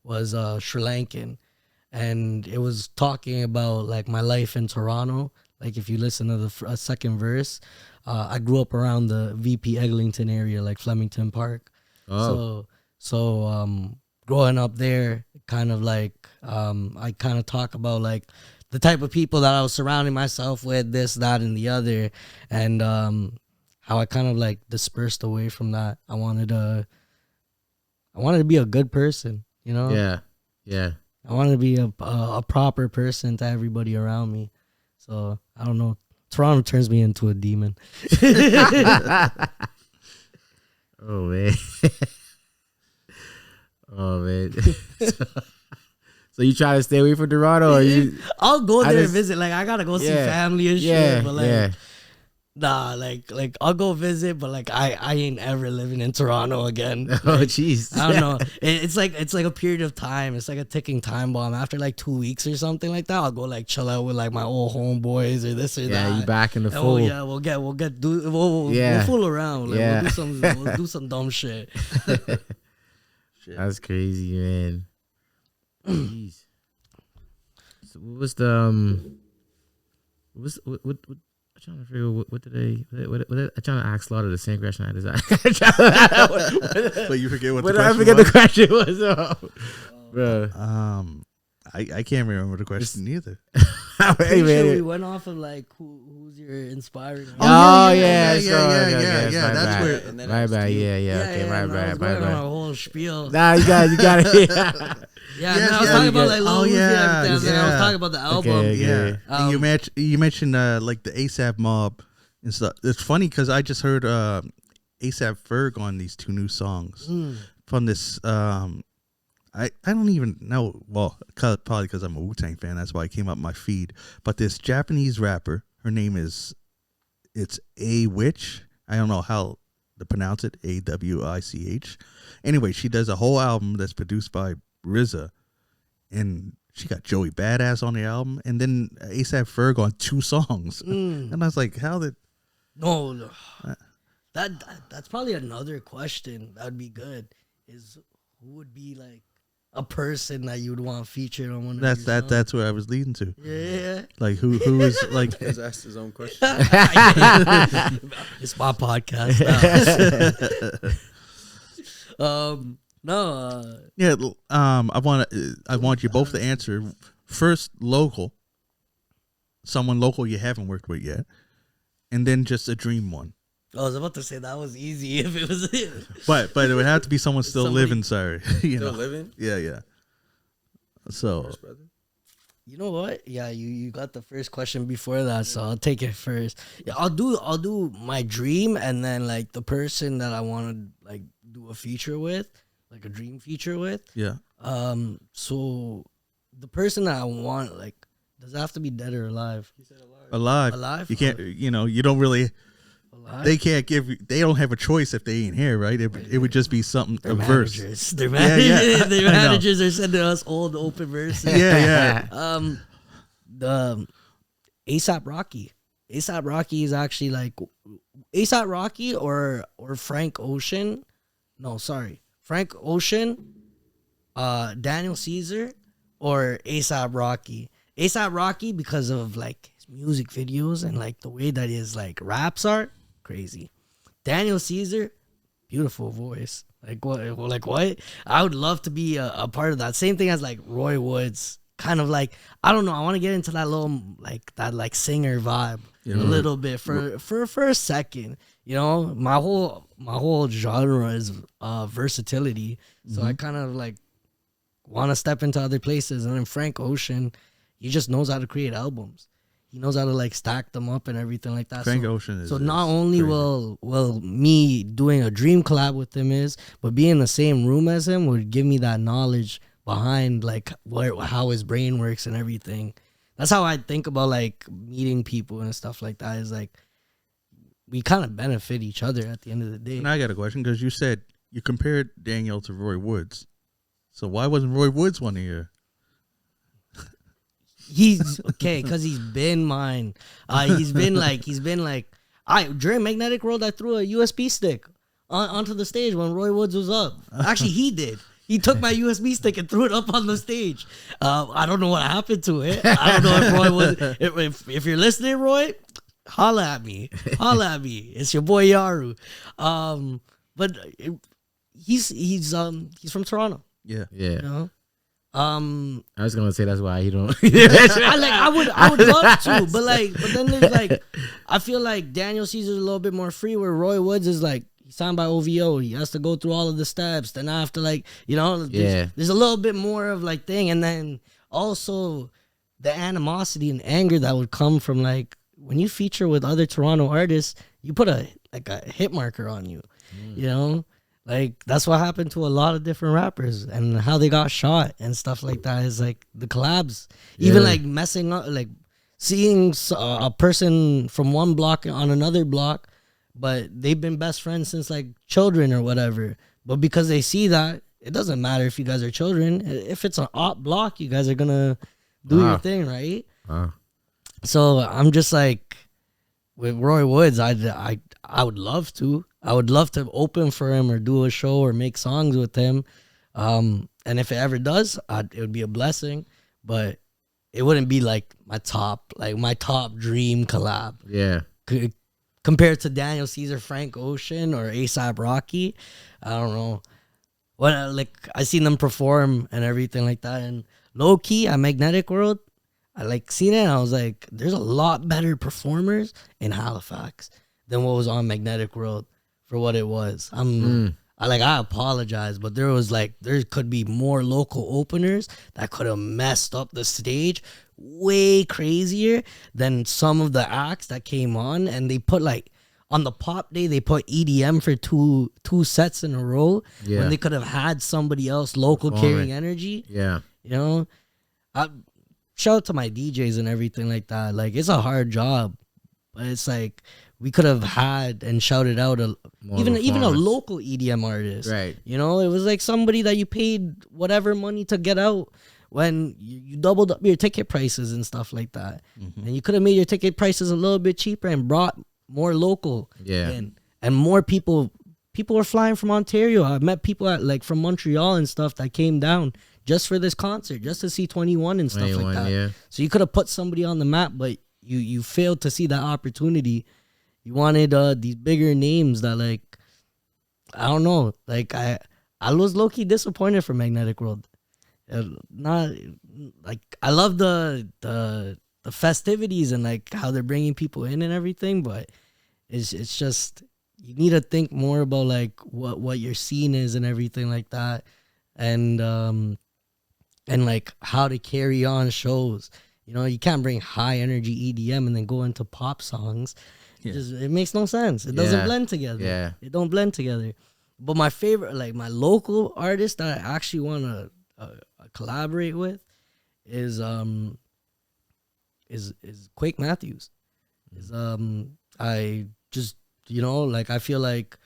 Speaker 4: was Sri Lankan, and it was talking about like my life in Toronto. Like, if you listen to the second verse, I grew up around the VP Eglinton area, like Flemington Park. Oh. So growing up there, kind of like I kind of talk about like the type of people that I was surrounding myself with, this, that, and the other, and how I kind of like dispersed away from that. I wanted to be a good person, you know?
Speaker 3: Yeah.
Speaker 4: I wanted to be a proper person to everybody around me. So I don't know. Toronto turns me into a demon.
Speaker 3: Oh man. Oh man. So you try to stay away from Toronto, or you?
Speaker 4: I'll go there and visit. Like, I gotta go see family and shit. But like, nah, like I'll go visit, but like I ain't ever living in Toronto again. Like,
Speaker 3: oh jeez.
Speaker 4: I don't know. It's like a period of time. It's like a ticking time bomb. After like 2 weeks or something like that, I'll go like chill out with like my old homeboys or this or that.
Speaker 3: Yeah, you back in the fold.
Speaker 4: Oh yeah, we'll fool around. Like, we'll do some dumb shit.
Speaker 3: That's crazy, man. Jeez. So what was the what I'm trying to figure out what did they I'm trying to ask Slaughter the same question I just asked.
Speaker 1: But you forget what the
Speaker 3: question
Speaker 1: question
Speaker 3: I forget
Speaker 1: was?
Speaker 3: the question was. Bro.
Speaker 1: I can't remember the question either.
Speaker 4: Hey, man, sure we went off of like who's your inspiring.
Speaker 1: Yeah. That's where.
Speaker 3: My bad. Okay, my bad.
Speaker 4: My bad. A whole spiel.
Speaker 3: Nah, you got it.
Speaker 4: I was talking about like Lil Uzi and everything. And I was talking about the album.
Speaker 3: Okay.
Speaker 1: And you mentioned like the ASAP Mob and stuff. It's funny because I just heard ASAP Ferg on these 2 new songs from this. I don't even know. Well, probably because I'm a Wu-Tang fan. That's why it came up my feed. But this Japanese rapper, her name is, it's A Witch. I don't know how to pronounce it. AWICH. Anyway, she does a whole album that's produced by RZA, and she got Joey Badass on the album, and then ASAP Ferg on 2 songs. And I was like, how did?
Speaker 4: No. That's probably another question that would be good. Is who would be like a person that you would want featured on one of your songs?
Speaker 1: That's where I was leading to.
Speaker 4: Yeah.
Speaker 1: Like who is like?
Speaker 2: He's asked his own question.
Speaker 4: It's my podcast. No.
Speaker 1: Yeah. I want you both to answer first. Local. Someone local you haven't worked with yet, and then just a dream one.
Speaker 4: I was about to say that was easy if it was.
Speaker 1: But it would have to be someone still living. Sorry,
Speaker 2: Still living?
Speaker 1: Yeah. So,
Speaker 2: First, brother.
Speaker 4: You know what? Yeah, you got the first question before that, so I'll take it first. Yeah, I'll do my dream, and then like the person that I want to like do a feature with, like a dream feature with.
Speaker 1: yeah.
Speaker 4: So the person that I want, like, does it have to be dead or alive?
Speaker 2: He said alive.
Speaker 1: Alive.
Speaker 4: Alive?
Speaker 1: You can't. You don't really.
Speaker 4: Alive?
Speaker 1: They can't give. They don't have a choice if they ain't here, right? It would just be something
Speaker 4: Their
Speaker 1: a verse.
Speaker 4: managers. Their
Speaker 1: Yeah, yeah.
Speaker 4: their
Speaker 1: I know.
Speaker 4: managers are sending us old open verses.
Speaker 1: Yeah.
Speaker 4: The ASAP Rocky. ASAP Rocky is actually like ASAP Rocky or Frank Ocean. No, sorry. Frank Ocean, Daniel Caesar, or ASAP Rocky. ASAP Rocky because of like his music videos and like the way that his like raps are crazy. Daniel Caesar, beautiful voice. Like what? I would love to be a part of that. Same thing as like Roy Woods. Kind of like, I don't know. I want to get into that little like singer vibe a little bit for a second. You know, my whole genre is versatility. So I kind of like want to step into other places. And then Frank Ocean, he just knows how to create albums. He knows how to like stack them up and everything like that.
Speaker 1: Frank Ocean is.
Speaker 4: So not
Speaker 1: is
Speaker 4: only
Speaker 1: crazy.
Speaker 4: will me doing a dream collab with him but being in the same room as him would give me that knowledge behind like how his brain works and everything. That's how I think about like meeting people and stuff like that. Is like we kind of benefit each other at the end of the day.
Speaker 1: And I got a question because you said you compared Daniel to Roy Woods. So why wasn't Roy Woods one of your?
Speaker 4: He's okay because he's been mine. He's been like during Magnetic World, I threw a USB stick onto the stage when Roy Woods was up. Actually, he did. He took my USB stick and threw it up on the stage. I don't know what happened to it. I don't know if Roy was. If you're listening, Roy, holla at me. It's your boy Yaru. But he's from Toronto.
Speaker 1: Yeah.
Speaker 4: You know?
Speaker 3: I was gonna say that's why he don't.
Speaker 4: I would love to, but then there's like, I feel like Daniel Caesar's a little bit more free, where Roy Woods is like, he's signed by OVO. He has to go through all of the steps. Then I have to like, there's a little bit more of like thing. And then also the animosity and anger that would come from like, when you feature with other Toronto artists, you put a hit marker on you, you know? Like, that's what happened to a lot of different rappers and how they got shot and stuff like that is like the collabs. Even like messing up, like seeing a person from one block on another block, but they've been best friends since like children or whatever. But because they see that, it doesn't matter if you guys are children. If it's an op block, you guys are going to do your thing, right?
Speaker 3: Wow.
Speaker 4: So I'm just like, with Roy Woods, I would love to. I would love to open for him or do a show or make songs with him. And if it ever does, it would be a blessing. But it wouldn't be like my top dream collab.
Speaker 3: Yeah.
Speaker 4: Compared to Daniel Caesar, Frank Ocean, or ASAP Rocky, I don't know. Like I seen them perform and everything like that. And low key at Magnetic World, I like seen it and I was like, there's a lot better performers in Halifax than what was on Magnetic World for what it was. I apologize, but there could be more local openers that could have messed up the stage way crazier than some of the acts that came on, and they put like on the pop day they put EDM for two sets in a row
Speaker 3: Yeah.
Speaker 4: when they could have had somebody else local
Speaker 3: Performing.
Speaker 4: carrying energy.
Speaker 3: Yeah.
Speaker 4: You know, I shout out to my DJs and everything like that. Like it's a hard job, but it's like we could have had and shouted out even a
Speaker 3: performance.
Speaker 4: local EDM artist.
Speaker 3: Right.
Speaker 4: You know, it was like somebody that you paid whatever money to get out when you doubled up your ticket prices and stuff like that. And you could have made your ticket prices a little bit cheaper and brought more local
Speaker 3: Yeah.
Speaker 4: in. And more people were flying from Ontario. I met people from Montreal and stuff that came down just for this concert, just to see 21 and stuff
Speaker 3: 21,
Speaker 4: like that.
Speaker 3: yeah.
Speaker 4: So you could have put somebody on the map, but you failed to see that opportunity. You wanted these bigger names that like, I don't know, like I was low key disappointed for Magnetic World. Not like I love the festivities and like how they're bringing people in and everything, but it's just you need to think more about like what your scene is and everything like that, and like how to carry on shows. You know, you can't bring high energy EDM and then go into pop songs.
Speaker 1: Yeah.
Speaker 4: It makes no sense. It doesn't
Speaker 3: Yeah.
Speaker 4: blend together.
Speaker 3: Yeah.
Speaker 4: It don't blend together. But my favorite, like my local artist that I actually want to collaborate with is Quake Matthews. I just, you know, like I feel like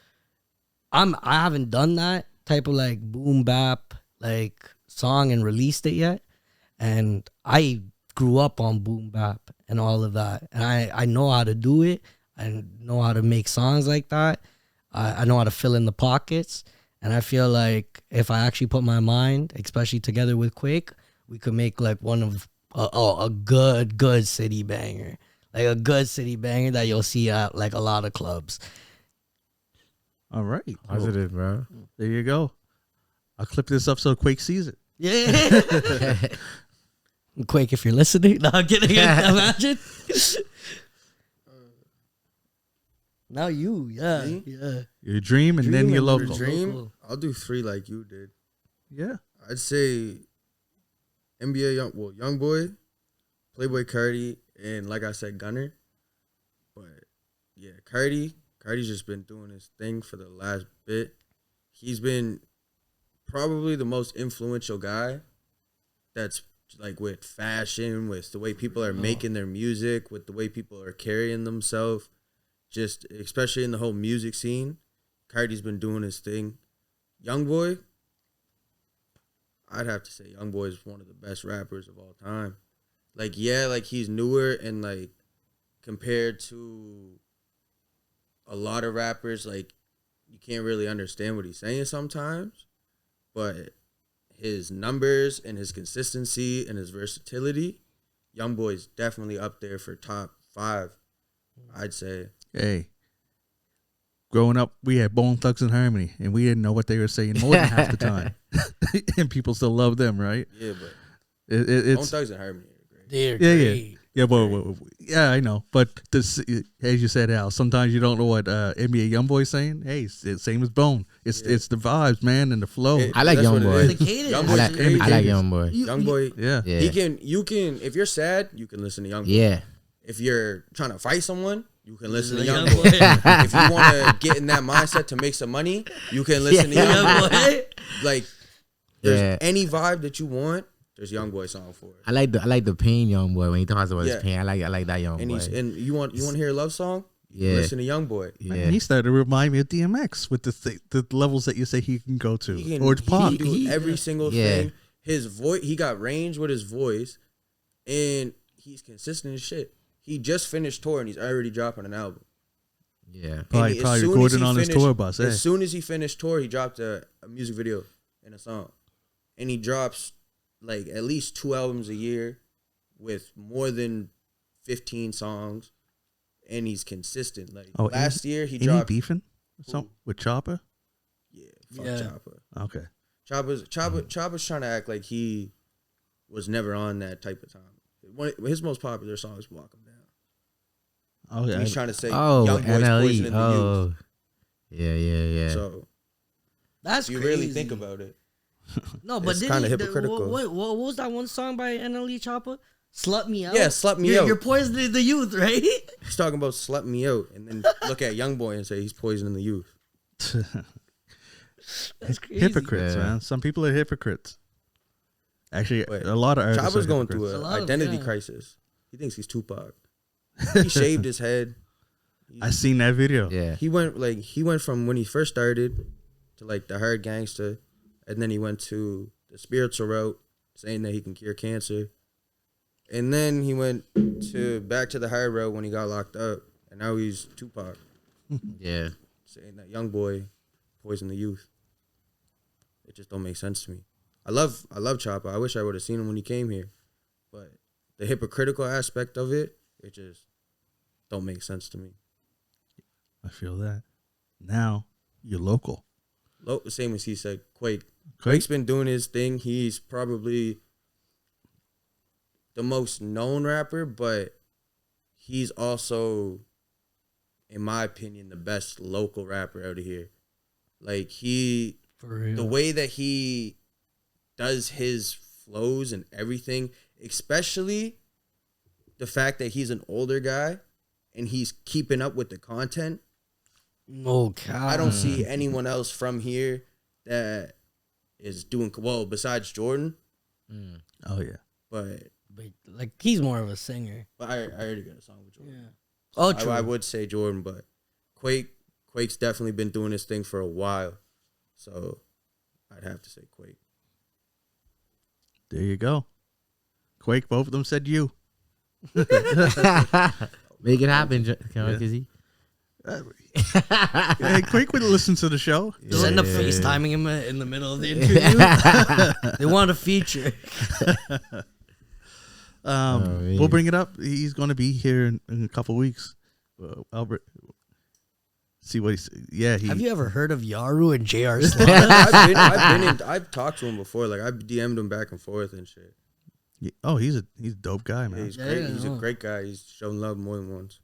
Speaker 4: I haven't done that type of like boom bap like song and released it yet, and I grew up on boom bap and all of that, and I know how to do it. I know how to make songs like that. I know how to fill in the pockets, and I feel like if I actually put my mind, especially together with Quake, we could make like one of a good city banger, like a good city banger that you'll see at like a lot of clubs.
Speaker 1: All right.
Speaker 3: Positive, bro.
Speaker 1: There you go. I'll clip this up so Quake sees it.
Speaker 4: Yeah. Quake, if you're listening, no, I'm kidding. Imagine. Now you, yeah,
Speaker 2: Me?
Speaker 4: yeah.
Speaker 1: Your dream and then
Speaker 4: Dream
Speaker 1: your
Speaker 4: and
Speaker 1: local.
Speaker 4: your
Speaker 2: Dream,
Speaker 4: Local.
Speaker 2: I'll do 3 like you did.
Speaker 1: Yeah.
Speaker 2: I'd say NBA Young Boy, Playboy Cardi, and like I said, Gunner. But yeah, Cardi's just been doing his thing for the last bit. He's been probably the most influential guy that's like with fashion, with the way people are making their music, with the way people are carrying themselves, just especially in the whole music scene. Cardi's been doing his thing. Young Boy, I'd have to say Young Boy is one of the best rappers of all time. Like, yeah, like he's newer and like compared to a lot of rappers, like you can't really understand what he's saying sometimes, but his numbers and his consistency and his versatility, Young Boy's definitely up there for top 5, I'd say.
Speaker 1: Hey. Growing up, we had Bone Thugs and Harmony, and we didn't know what they were saying more than half the time. And people still love them, right?
Speaker 2: Yeah, but
Speaker 1: It's
Speaker 2: Bone Thugs and Harmony are great.
Speaker 4: They're
Speaker 1: Yeah,
Speaker 4: great.
Speaker 1: yeah, yeah, I know. But this, as you said, Al, sometimes you don't know what NBA YoungBoy's saying. Hey, it's same as Bone. It's the vibes, man, and the flow.
Speaker 2: It-
Speaker 3: I like
Speaker 2: that's
Speaker 3: Young
Speaker 2: what
Speaker 3: Boy.
Speaker 2: it
Speaker 4: The
Speaker 2: is.
Speaker 4: cadence.
Speaker 2: Young
Speaker 3: I
Speaker 2: Boy's
Speaker 3: like,
Speaker 2: crazy.
Speaker 3: I like Young Boy.
Speaker 2: Young Boy,
Speaker 1: Yeah.
Speaker 3: Yeah.
Speaker 2: you can, if you're sad, you can listen to Young Boy.
Speaker 3: Yeah.
Speaker 2: If you're trying to fight someone, you can listen to
Speaker 4: Young
Speaker 2: Young Boy.
Speaker 4: Boy.
Speaker 2: If you want to get in that mindset to make some money, you can listen to Young
Speaker 4: Young
Speaker 2: Boy.
Speaker 4: Boy.
Speaker 2: Like, there's
Speaker 3: Yeah.
Speaker 2: any vibe that you want, there's Young Boy song for it.
Speaker 3: I like the pain Young Boy when he talks about
Speaker 2: Yeah.
Speaker 3: his pain. I like that Young
Speaker 2: And
Speaker 3: Boy.
Speaker 2: you want to hear a love song? You
Speaker 3: Yeah.
Speaker 2: listen to Young Boy.
Speaker 1: Man,
Speaker 3: Yeah.
Speaker 1: he started to remind me of DMX with the levels that you say he can go to.
Speaker 2: He can,
Speaker 1: Or Pac.
Speaker 2: he can do every single
Speaker 3: Yeah.
Speaker 2: thing. His voice, he got range with his voice, and he's consistent as shit. He just finished touring. He's already dropping an album.
Speaker 3: Yeah.
Speaker 1: Probably
Speaker 2: And as soon
Speaker 1: recording
Speaker 2: as he
Speaker 1: on his
Speaker 2: finished-
Speaker 1: tour bus.
Speaker 2: As
Speaker 1: Hey.
Speaker 2: soon as he finished tour, he dropped a music video and a song. And he drops like at least 2 albums a year with more than 15 songs. And he's consistent. Like
Speaker 1: Oh,
Speaker 2: last year he
Speaker 1: Ain't
Speaker 2: dropped.
Speaker 1: he beefing with Chopper?
Speaker 2: Yeah, fuck
Speaker 4: Yeah.
Speaker 2: Chopper.
Speaker 1: Okay.
Speaker 2: Chopper's trying to act like he was never on that type of time. His most popular song is "Walk 'Em Down."
Speaker 1: Okay.
Speaker 2: He's trying to say
Speaker 3: Oh,
Speaker 2: Young Boy's
Speaker 3: NLE.
Speaker 2: poisoning the
Speaker 3: Oh. Yeah.
Speaker 2: So
Speaker 4: That's
Speaker 2: if you
Speaker 4: crazy.
Speaker 2: really think about it,
Speaker 4: No, but
Speaker 2: it's
Speaker 4: didn't
Speaker 2: kinda
Speaker 4: he-
Speaker 2: hypocritical.
Speaker 4: What was that one song by NLE Choppa? Slut me out.
Speaker 2: Yeah, slut me out.
Speaker 4: You're poisoning the youth, right?
Speaker 2: He's talking about slut me out, and then look at young boy and say he's poisoning the youth.
Speaker 4: That's crazy.
Speaker 1: Hypocrites,
Speaker 3: Yeah.
Speaker 1: man. Some people are hypocrites. Actually,
Speaker 2: Wait,
Speaker 1: a lot of artists
Speaker 2: Chopper's
Speaker 1: are
Speaker 2: going
Speaker 1: hypocrites.
Speaker 2: through
Speaker 4: A
Speaker 2: an
Speaker 4: lot of-
Speaker 2: identity
Speaker 4: yeah.
Speaker 2: crisis. He thinks he's Tupac. He shaved his head.
Speaker 1: I seen that video.
Speaker 3: Yeah.
Speaker 2: He went from when he first started to like the hard gangster, and then he went to the spiritual route, saying that he can cure cancer, and then he went to back to the hard route when he got locked up, and now he's Tupac,
Speaker 3: Yeah.
Speaker 2: saying that young boy poisoned the youth. It just don't make sense to me. I love Chopper. I wish I would have seen him when he came here, but the hypocritical aspect of it just don't make sense to me.
Speaker 1: I feel that. Now you're local.
Speaker 2: Same as he said, Quake.
Speaker 1: Quake?
Speaker 2: Quake's been doing his thing. He's probably the most known rapper, but he's also, in my opinion, the best local rapper out of here. Like
Speaker 4: For real.
Speaker 2: the way that he does his flows and everything, especially the fact that he's an older guy and he's keeping up with the content.
Speaker 4: No God.
Speaker 2: I don't see anyone else from here that is doing well besides Jordan.
Speaker 1: Oh yeah.
Speaker 2: But
Speaker 4: But, like, he's more of a singer.
Speaker 2: I already got a song with Jordan.
Speaker 4: Yeah. Oh, true.
Speaker 2: I would say Jordan, but Quake's definitely been doing his thing for a while, so I'd have to say Quake.
Speaker 1: There you go. Quake, both of them said you.
Speaker 3: Make it happen, Kizzy.
Speaker 1: Hey, Quake would listen to the show.
Speaker 4: Just end up
Speaker 3: Yeah.
Speaker 4: FaceTiming him in the middle of the interview. They want a feature.
Speaker 3: man.
Speaker 1: We'll bring it up. He's going to be here in a couple weeks. Albert, see what he's. Yeah,
Speaker 4: Have you ever heard of Yaru and JR SLOTTA?
Speaker 2: I've talked to him before. Like I've DM'd him back and forth and shit.
Speaker 1: Oh, he's a dope guy,
Speaker 2: Yeah,
Speaker 1: man.
Speaker 2: he's
Speaker 4: Yeah,
Speaker 2: great.
Speaker 4: yeah,
Speaker 2: He's a
Speaker 4: no.
Speaker 2: great guy. He's shown love more than once.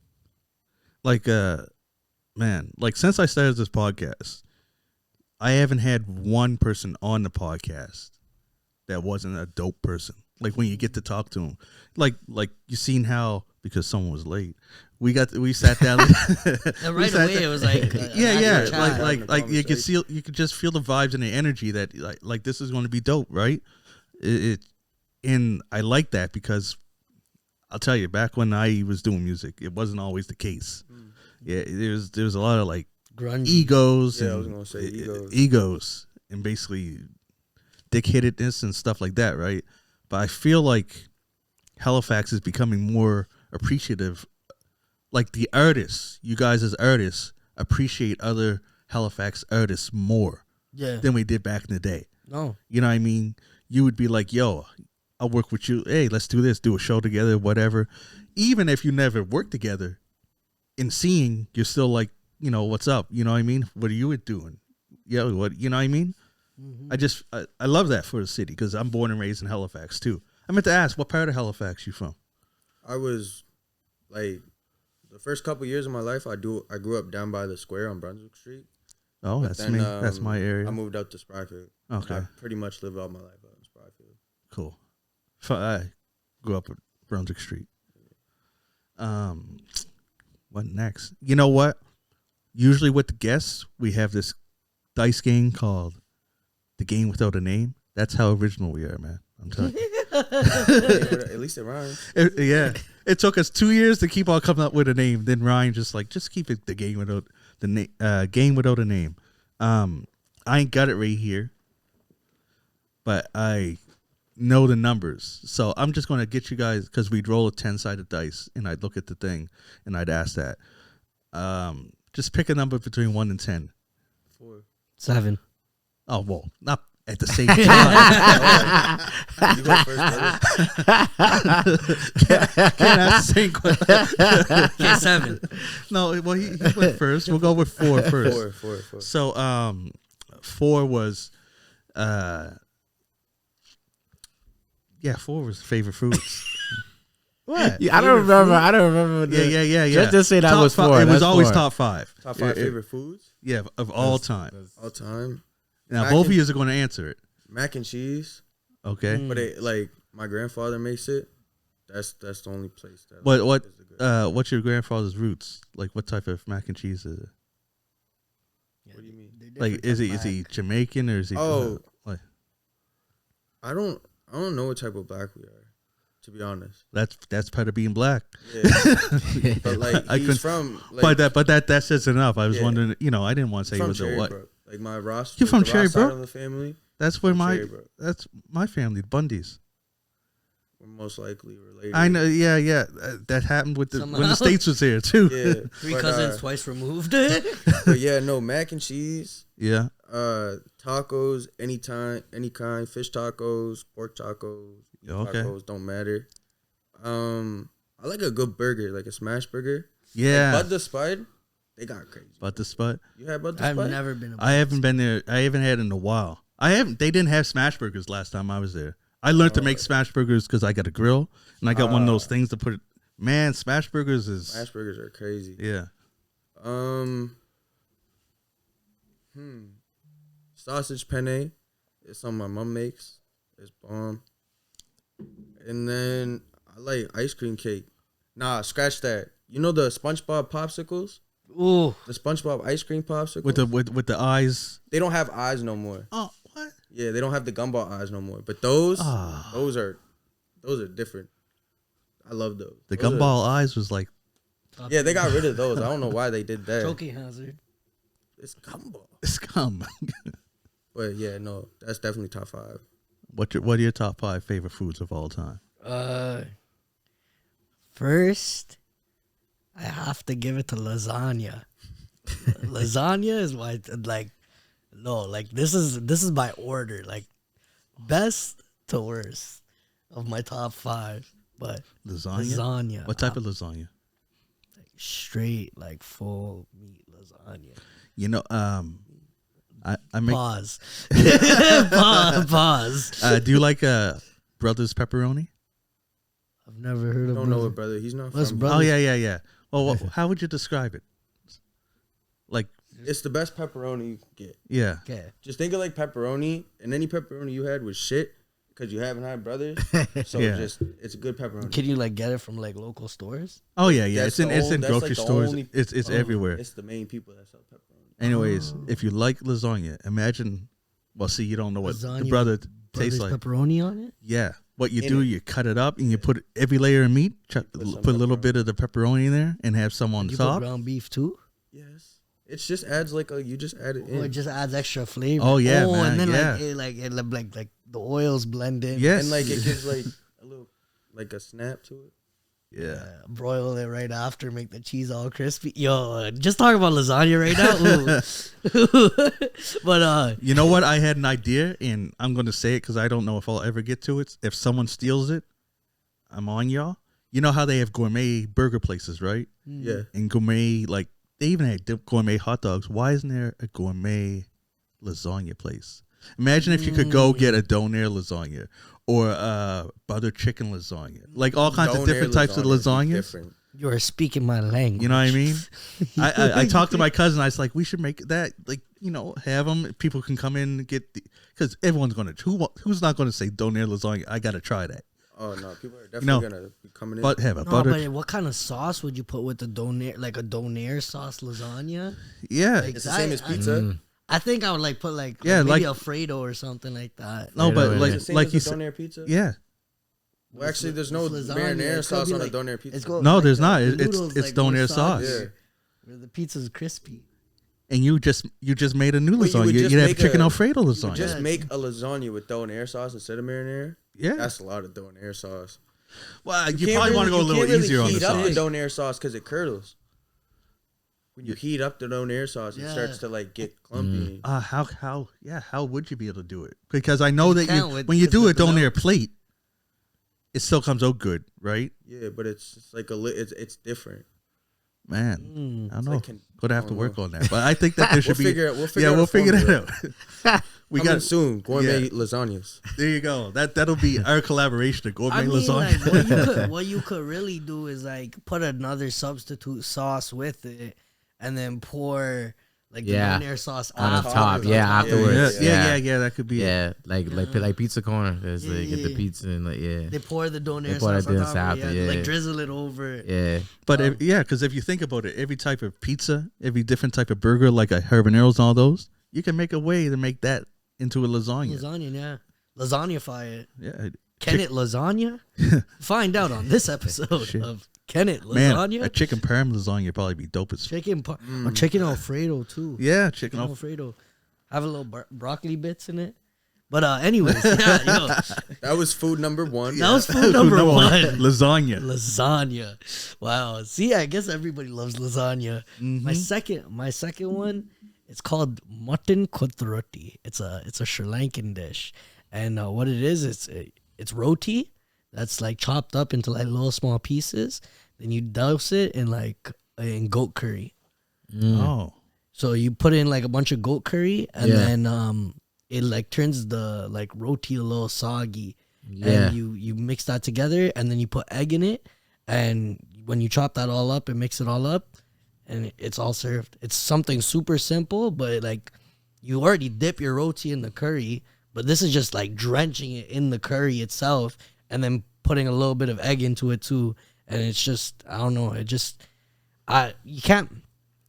Speaker 1: Like man, like since I started this podcast, I haven't had one person on the podcast that wasn't a dope person. Like when you get to talk to him, like you seen how, because someone was late, we sat down.
Speaker 4: And right away, it was like,
Speaker 1: yeah,
Speaker 4: chat.
Speaker 1: like you could just feel the vibes and the energy that like this is going to be dope, right? And I like that because I'll tell you, back when I was doing music, it wasn't always the case. Yeah, there was a lot of like
Speaker 4: grunge.
Speaker 1: egos.
Speaker 2: Yeah, I
Speaker 1: and
Speaker 2: was gonna say
Speaker 1: egos and basically dick-hittedness and stuff like that, right? But I feel like Halifax is becoming more appreciative. Like the artists, you guys as artists appreciate other Halifax artists more
Speaker 4: Yeah.
Speaker 1: than we did back in the day.
Speaker 4: No.
Speaker 1: You know what I mean? You would be like, yo, I'll work with you. Hey, let's do this, do a show together, whatever. Even if you never worked together, in seeing, you're still like, you know, what's up? You know what I mean? What are you doing? Yeah, what, you know what I mean? I love that for the city because I'm born and raised in Halifax too. I meant to ask, what part of Halifax you from?
Speaker 2: I was like the first couple years of my life. I grew up down by the square on Brunswick Street.
Speaker 1: Oh,
Speaker 2: But
Speaker 1: that's
Speaker 2: then,
Speaker 1: me. That's my area.
Speaker 2: I moved out to Spryfield.
Speaker 1: Okay.
Speaker 2: I pretty much lived all my life out in Spryfield.
Speaker 1: Cool. I grew up at Brunswick Street. What next? You know what? Usually with the guests, we have this dice game called The Game Without a Name. That's how original we are, man. I'm telling you.
Speaker 2: At least it rhymes.
Speaker 1: Yeah. It took us 2 years to keep on coming up with a name. Then Ryan just keep it the game without the name. Game without a name. I ain't got it right here, but I know the numbers. So I'm just gonna get you guys, because we'd roll a 10-sided dice, and I'd look at the thing, and I'd ask that. Just pick a number between 1 and 10.
Speaker 2: 4.
Speaker 4: 7.
Speaker 1: Oh well, not at the same time.
Speaker 2: You go first, brother.
Speaker 1: Can't ask the same question.
Speaker 4: Okay, 7.
Speaker 1: No, well he went first. We'll go with 4 first.
Speaker 2: 4.
Speaker 1: So 4 was 4 was favorite foods. What?
Speaker 3: Yeah, I don't remember.
Speaker 1: Yeah.
Speaker 3: Just say that
Speaker 1: Top
Speaker 3: was 4.
Speaker 1: It was
Speaker 3: That's
Speaker 1: always
Speaker 3: 4.
Speaker 1: top 5.
Speaker 2: Top 5 favorite foods
Speaker 1: Yeah, of all time.
Speaker 2: all time.
Speaker 1: Now
Speaker 2: Mac
Speaker 1: both of
Speaker 2: and-
Speaker 1: you are going to answer it.
Speaker 2: Mac and cheese,
Speaker 1: Okay.
Speaker 2: but it like my grandfather makes it. That's the only place that.
Speaker 1: What
Speaker 2: is a good-
Speaker 1: what's your grandfather's roots? Like, what type of mac and cheese is it?
Speaker 4: Yeah,
Speaker 2: What do you mean?
Speaker 4: they're
Speaker 1: Like,
Speaker 4: different
Speaker 1: is
Speaker 4: from
Speaker 1: he
Speaker 4: Mac.
Speaker 1: Jamaican or is he?
Speaker 2: Oh.
Speaker 1: Like,
Speaker 2: I don't know what type of black we are, to be honest.
Speaker 1: that's part of being black.
Speaker 2: Yeah. But like
Speaker 1: I
Speaker 2: he's
Speaker 1: couldn't-
Speaker 2: from like
Speaker 1: But that says enough. I was
Speaker 2: Yeah.
Speaker 1: wondering. I didn't want to say
Speaker 2: from
Speaker 1: he was a what.
Speaker 2: Cherrybrook. Like my Ross.
Speaker 1: You from
Speaker 2: the Ross side
Speaker 1: Cherrybrook?
Speaker 2: of the family.
Speaker 1: That's where
Speaker 2: From
Speaker 1: my
Speaker 2: Cherrybrook.
Speaker 1: that's my family, the Bundys.
Speaker 2: We're most likely related.
Speaker 1: I know. Yeah. That happened with when
Speaker 4: Somehow.
Speaker 1: the states was here too.
Speaker 2: Yeah.
Speaker 4: Three
Speaker 2: but,
Speaker 4: cousins twice removed.
Speaker 2: But yeah, no mac and cheese.
Speaker 1: Yeah.
Speaker 2: Tacos anytime, any kind. Fish tacos, pork tacos, beef
Speaker 1: Okay.
Speaker 2: tacos don't matter. I like a good burger, like a smash burger.
Speaker 1: Yeah.
Speaker 2: Like Bud the Spud, they got crazy.
Speaker 1: But the spot.
Speaker 2: You had Bud the
Speaker 4: I've
Speaker 2: Spud?
Speaker 4: never been.
Speaker 1: I haven't been there. I haven't had it in a while. They didn't have smash burgers last time I was there. I learned to make smash burgers because I got a grill and I got one of those things to put. Man, smash burgers is.
Speaker 2: Smash burgers are crazy.
Speaker 1: Yeah.
Speaker 2: Sausage penne is something my mom makes. It's bomb. And then I like ice cream cake. Nah, scratch that. You know the SpongeBob popsicles?
Speaker 4: Ooh,
Speaker 2: The SpongeBob ice cream popsicles?
Speaker 1: With the eyes.
Speaker 2: They don't have eyes no more.
Speaker 1: Oh, what?
Speaker 2: Yeah, they don't have the gumball eyes no more. But those
Speaker 1: Ah.
Speaker 2: those are different. I love those.
Speaker 1: The
Speaker 2: Those are-
Speaker 1: gumball eyes was like.
Speaker 2: Yeah, they got rid of those. I don't know why they did that.
Speaker 4: choking hazard.
Speaker 2: It's gumball.
Speaker 1: Scum.
Speaker 2: But yeah, no, that's definitely top 5.
Speaker 1: What are your top 5 favorite foods of all time?
Speaker 4: First, I have to give it to lasagna. Lasagna is my this is my order, like best to worst of my top 5. But lasagna.
Speaker 1: What type of lasagna?
Speaker 4: Straight like full meat lasagna.
Speaker 1: I make.
Speaker 4: Pause. Pause.
Speaker 1: Do you like Brothers pepperoni?
Speaker 4: I've never heard
Speaker 2: I
Speaker 4: of.
Speaker 2: don't know it, brother. He's not
Speaker 4: What's
Speaker 2: from
Speaker 4: brother?
Speaker 1: Oh yeah. Well, how would you describe it? Like,
Speaker 2: It's the best pepperoni you can get.
Speaker 1: yeah.
Speaker 4: Okay.
Speaker 2: Just think of like pepperoni, and any pepperoni you had was shit because you haven't had brothers. So
Speaker 1: Yeah.
Speaker 2: it's a good pepperoni.
Speaker 4: Can you like get it from like local stores?
Speaker 1: Oh yeah.
Speaker 2: That's
Speaker 1: It's in
Speaker 2: that's
Speaker 1: grocery
Speaker 2: like the
Speaker 1: stores.
Speaker 2: only-
Speaker 1: It's everywhere.
Speaker 2: It's the main people that sell pepperoni.
Speaker 1: Anyways, if you like lasagna, imagine. Well, see, you don't know what the
Speaker 4: Lasagna
Speaker 1: brother
Speaker 4: Brothers
Speaker 1: tastes like.
Speaker 4: pepperoni on it.
Speaker 1: Yeah. What you
Speaker 2: In
Speaker 1: do,
Speaker 2: it.
Speaker 1: you cut it up and you put every layer of meat.
Speaker 2: Put
Speaker 1: Put
Speaker 2: some
Speaker 1: a little
Speaker 2: pepperoni.
Speaker 1: bit of the pepperoni in there and have some on
Speaker 4: You put
Speaker 1: top.
Speaker 4: ground beef too.
Speaker 2: Yes, it just adds like you just add it
Speaker 4: Or it
Speaker 2: in,
Speaker 4: just adds extra flavor.
Speaker 1: Oh, yeah,
Speaker 4: Oh,
Speaker 1: man,
Speaker 4: and then
Speaker 1: yeah.
Speaker 4: like the oils blend in.
Speaker 1: Yes.
Speaker 2: and like it gives like a little like a snap to it.
Speaker 1: Yeah.
Speaker 4: Broil it right after, make the cheese all crispy. Yo, just talk about lasagna right now. Ooh. But
Speaker 1: You know what? I had an idea, and I'm going to say it because I don't know if I'll ever get to it. If someone steals it, I'm on y'all. You know how they have gourmet burger places, right?
Speaker 2: Yeah,
Speaker 1: And gourmet, like, they even had gourmet hot dogs. Why isn't there a gourmet lasagna place? Imagine if you could go get a donair lasagna or butter chicken lasagna. Like all kinds of
Speaker 2: Donair
Speaker 1: different types of
Speaker 2: lasagna is
Speaker 1: lasagnas.
Speaker 2: different.
Speaker 4: you are speaking my language.
Speaker 1: You know what I mean? I talked to my cousin. I was like, we should make that, like, have them. People can come in and get because everyone's going to, who's not going to say donair lasagna? I got to try that.
Speaker 2: Oh no, people are definitely gonna be coming in.
Speaker 1: But have a
Speaker 4: No,
Speaker 1: butter.
Speaker 4: but what kind of sauce would you put with the donair? Like a donair sauce lasagna?
Speaker 1: Yeah.
Speaker 4: Like
Speaker 2: it's the same as pizza.
Speaker 4: I think I would like put
Speaker 1: Yeah,
Speaker 4: maybe
Speaker 1: like-
Speaker 4: Alfredo or something like that.
Speaker 1: No, but
Speaker 3: Right,
Speaker 1: like,
Speaker 2: It's the same
Speaker 1: like
Speaker 2: as
Speaker 1: you
Speaker 2: a
Speaker 1: said,
Speaker 2: donair pizza.
Speaker 1: yeah.
Speaker 2: Well, actually, there's no
Speaker 4: It's lasagna. It
Speaker 2: marinara
Speaker 4: could
Speaker 2: sauce
Speaker 4: be
Speaker 2: on
Speaker 4: like-
Speaker 2: a donair pizza.
Speaker 4: It's go-
Speaker 1: No,
Speaker 4: like
Speaker 1: there's
Speaker 4: the
Speaker 1: not. It's
Speaker 4: noodles,
Speaker 1: it's
Speaker 4: like, no
Speaker 1: donair sauce.
Speaker 2: Yeah.
Speaker 4: Where the pizza's crispy.
Speaker 1: And you just made a new
Speaker 2: But you
Speaker 1: lasagna.
Speaker 2: would
Speaker 1: You
Speaker 2: just
Speaker 1: have
Speaker 2: make
Speaker 1: chicken
Speaker 2: a-
Speaker 1: Alfredo
Speaker 2: You
Speaker 1: lasagna.
Speaker 2: just make a lasagna with donair sauce instead of marinara.
Speaker 1: Yeah.
Speaker 2: That's a lot of donair sauce.
Speaker 1: Well, you
Speaker 2: can't
Speaker 1: probably want to go a
Speaker 2: you
Speaker 1: little
Speaker 2: can't really
Speaker 1: easier on the
Speaker 2: heat up
Speaker 1: sauce.
Speaker 2: the donair sauce because it curdles. When you heat up the donair sauce, it
Speaker 4: Yeah.
Speaker 2: starts to like get clumpy.
Speaker 1: How would you be able to do it? Because I know
Speaker 4: You
Speaker 1: that
Speaker 4: can't with-
Speaker 1: when you
Speaker 4: with
Speaker 1: do
Speaker 4: the
Speaker 1: a donair plate, it still comes out good, right?
Speaker 2: Yeah, but it's just like it's different.
Speaker 1: Man, I don't know.
Speaker 2: like
Speaker 1: Gonna have
Speaker 2: I
Speaker 1: to
Speaker 2: don't
Speaker 1: work
Speaker 2: know.
Speaker 1: on that. But I think that there should be.
Speaker 2: We'll figure
Speaker 1: Yeah,
Speaker 2: out
Speaker 1: we'll
Speaker 2: a
Speaker 1: figure that
Speaker 2: formula.
Speaker 1: out. We
Speaker 2: Coming
Speaker 1: got
Speaker 2: soon. Gourmet
Speaker 1: Yeah.
Speaker 2: lasagnas.
Speaker 1: there. You go. That'll be our collaboration. A gourmet
Speaker 4: I mean,
Speaker 1: lasagna.
Speaker 4: like, what you could really do is like put another substitute sauce with it, and then pour like
Speaker 3: Yeah.
Speaker 4: the donair sauce
Speaker 3: On the top,
Speaker 4: afterwards.
Speaker 3: yeah,
Speaker 4: on top.
Speaker 3: afterwards.
Speaker 1: Yeah, that could be it.
Speaker 3: Yeah, like pizza corner. There's like get the
Speaker 4: Yeah.
Speaker 3: pizza and like
Speaker 4: They pour the donair
Speaker 3: pour
Speaker 4: sauce
Speaker 3: that
Speaker 4: on
Speaker 3: sauce
Speaker 4: top.
Speaker 3: after,
Speaker 4: Yeah,
Speaker 3: yeah.
Speaker 4: like drizzle it over it.
Speaker 3: yeah.
Speaker 1: But because if you think about it, every type of pizza, every different type of burger, like a habaneros, all those, you can make a way to make that into a lasagna.
Speaker 4: Lasagna, yeah. Lasagna-fy it.
Speaker 1: Yeah,
Speaker 4: Can it lasagna? Find out on this episode
Speaker 1: Shit.
Speaker 4: of Can It
Speaker 1: man,
Speaker 4: Lasagna?
Speaker 1: a chicken parm lasagna would probably be dope as.
Speaker 4: Or chicken Alfredo too.
Speaker 1: Yeah, chicken.
Speaker 4: Alfredo. Have a little broccoli bits in it. But anyways, yeah, yo,
Speaker 2: That was food number one.
Speaker 4: that was food number one.
Speaker 1: Lasagna.
Speaker 4: Lasagna. Wow. See, I guess everybody loves lasagna.
Speaker 1: Mm-hmm.
Speaker 4: My second one, it's called mutton kotroti. It's a Sri Lankan dish, and what it is, it's roti that's like chopped up into like little small pieces. Then you douse it in goat curry.
Speaker 1: Oh,
Speaker 4: So you put in like a bunch of goat curry, and
Speaker 3: Yeah.
Speaker 4: then it like turns the like roti a little soggy.
Speaker 3: Yeah.
Speaker 4: And you mix that together, and then you put egg in it, and when you chop that all up and mix it all up, and it's all served. It's something super simple, but like you already dip your roti in the curry, but this is just like drenching it in the curry itself, and then putting a little bit of egg into it too. And it's just, I don't know, you can't.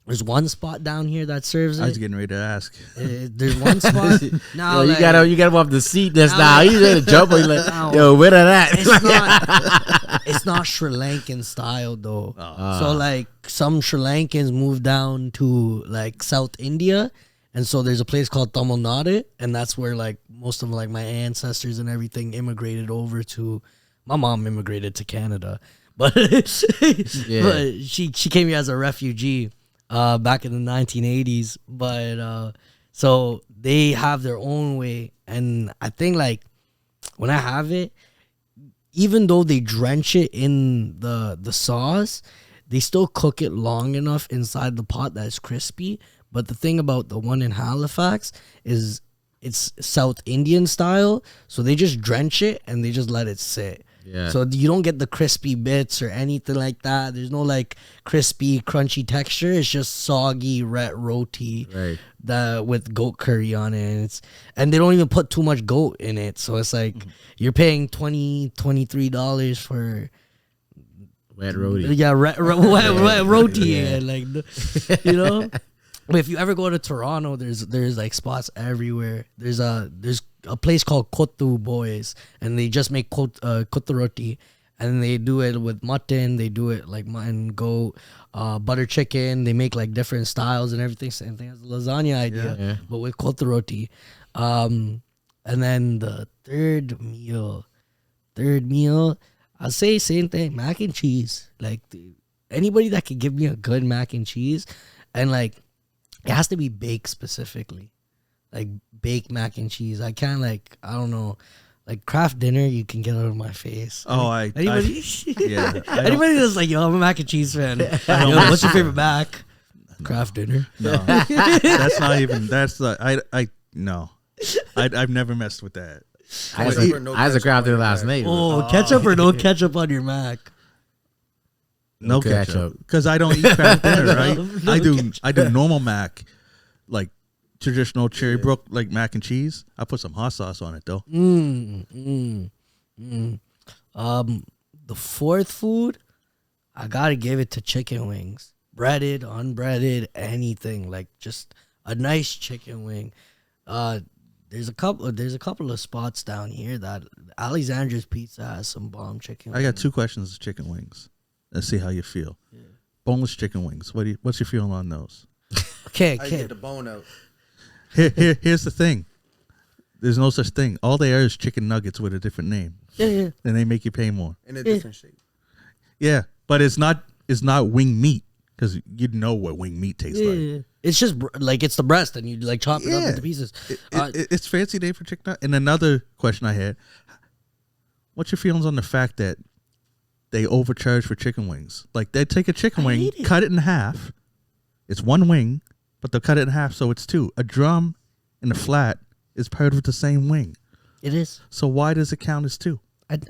Speaker 4: There's one spot down here that serves
Speaker 1: I was
Speaker 4: it.
Speaker 1: getting ready to ask.
Speaker 4: There's one spot. Now
Speaker 3: Yo, you
Speaker 4: like,
Speaker 3: gotta him off the seat. That's
Speaker 4: Now,
Speaker 3: now.
Speaker 4: like-
Speaker 3: He's ready to jump. He's like,
Speaker 4: Now,
Speaker 3: yo, where that at?
Speaker 4: it's not Sri Lankan style though. So like some Sri Lankans moved down to like South India, and so there's a place called Tamil Nadu, and that's where like most of like my ancestors and everything immigrated over to. My mom immigrated to Canada, but but she came here as a refugee back in the 1980s. But so they have their own way, and I think like when I have it, even though they drench it in the sauce, they still cook it long enough inside the pot that it's crispy. But the thing about the one in Halifax is it's South Indian style, so they just drench it and they just let it sit.
Speaker 3: Yeah.
Speaker 4: So you don't get the crispy bits or anything like that. There's no like crispy, crunchy texture. It's just soggy red roti
Speaker 3: Right.
Speaker 4: that with goat curry on it. And they don't even put too much goat in it. So it's like you're paying $23 for
Speaker 3: Wet roti.
Speaker 4: wet roti. Yeah. Like you know. But if you ever go to Toronto, there's like spots everywhere. There's a place called Kotu Boys, and they just make kotu roti, and they do it with mutton. They do it like mutton, goat, butter chicken. They make like different styles and everything. Same thing as the lasagna idea,
Speaker 3: Yeah.
Speaker 4: but with kotu roti. And then the third meal, I'll say same thing, mac and cheese. Like anybody that could give me a good mac and cheese, and like. It has to be baked specifically, like baked mac and cheese. I can't like I don't know, like Kraft Dinner. You can get out of my face.
Speaker 1: Oh,
Speaker 4: Anybody?
Speaker 1: yeah.
Speaker 4: Anybody that's like, yo, I'm a mac and cheese fan. Yo, what's your favorite mac? Kraft Dinner.
Speaker 1: No, that's not even. That's like no. I've never messed with that.
Speaker 3: I
Speaker 2: Ketchup or no
Speaker 3: was a
Speaker 2: ketchup
Speaker 3: crowd
Speaker 2: on your
Speaker 3: last
Speaker 2: mac?
Speaker 3: night.
Speaker 4: Oh, ketchup or no ketchup on your mac?
Speaker 1: No
Speaker 3: ketchup.
Speaker 1: ketchup, because I don't eat Kraft Dinner, right?
Speaker 4: No
Speaker 1: I do normal mac, like traditional Cherry Brook, like mac and cheese. I put some hot sauce on it though.
Speaker 4: The fourth food, I gotta give it to chicken wings. Breaded, unbreaded, anything. Like just a nice chicken wing. There's a couple of spots down here that Alexander's Pizza has some bomb chicken
Speaker 1: I got
Speaker 4: wings.
Speaker 1: 2 questions of chicken wings. Let's see how you feel. Boneless chicken wings. What's your feeling on those?
Speaker 4: Okay.
Speaker 2: I get the bone out.
Speaker 1: Here's the thing. There's no such thing. All they are is chicken nuggets with a different name,
Speaker 4: Yeah.
Speaker 1: and they make you pay more.
Speaker 2: In a different shape.
Speaker 1: Yeah, but it's not wing meat, because you'd know what wing meat tastes like.
Speaker 4: Yeah. It's just like it's the breast, and you like chop it up
Speaker 1: Yeah.
Speaker 4: into pieces.
Speaker 1: It's fancy name for chicken nugget. And another question I had: what's your feelings on the fact that they overcharge for chicken wings? Like they take a chicken wing,
Speaker 4: hate it.
Speaker 1: cut it in half. It's one wing, but they'll cut it in half, so it's 2. A drum and a flat is part of the same wing.
Speaker 4: It is.
Speaker 1: So why does it count as 2?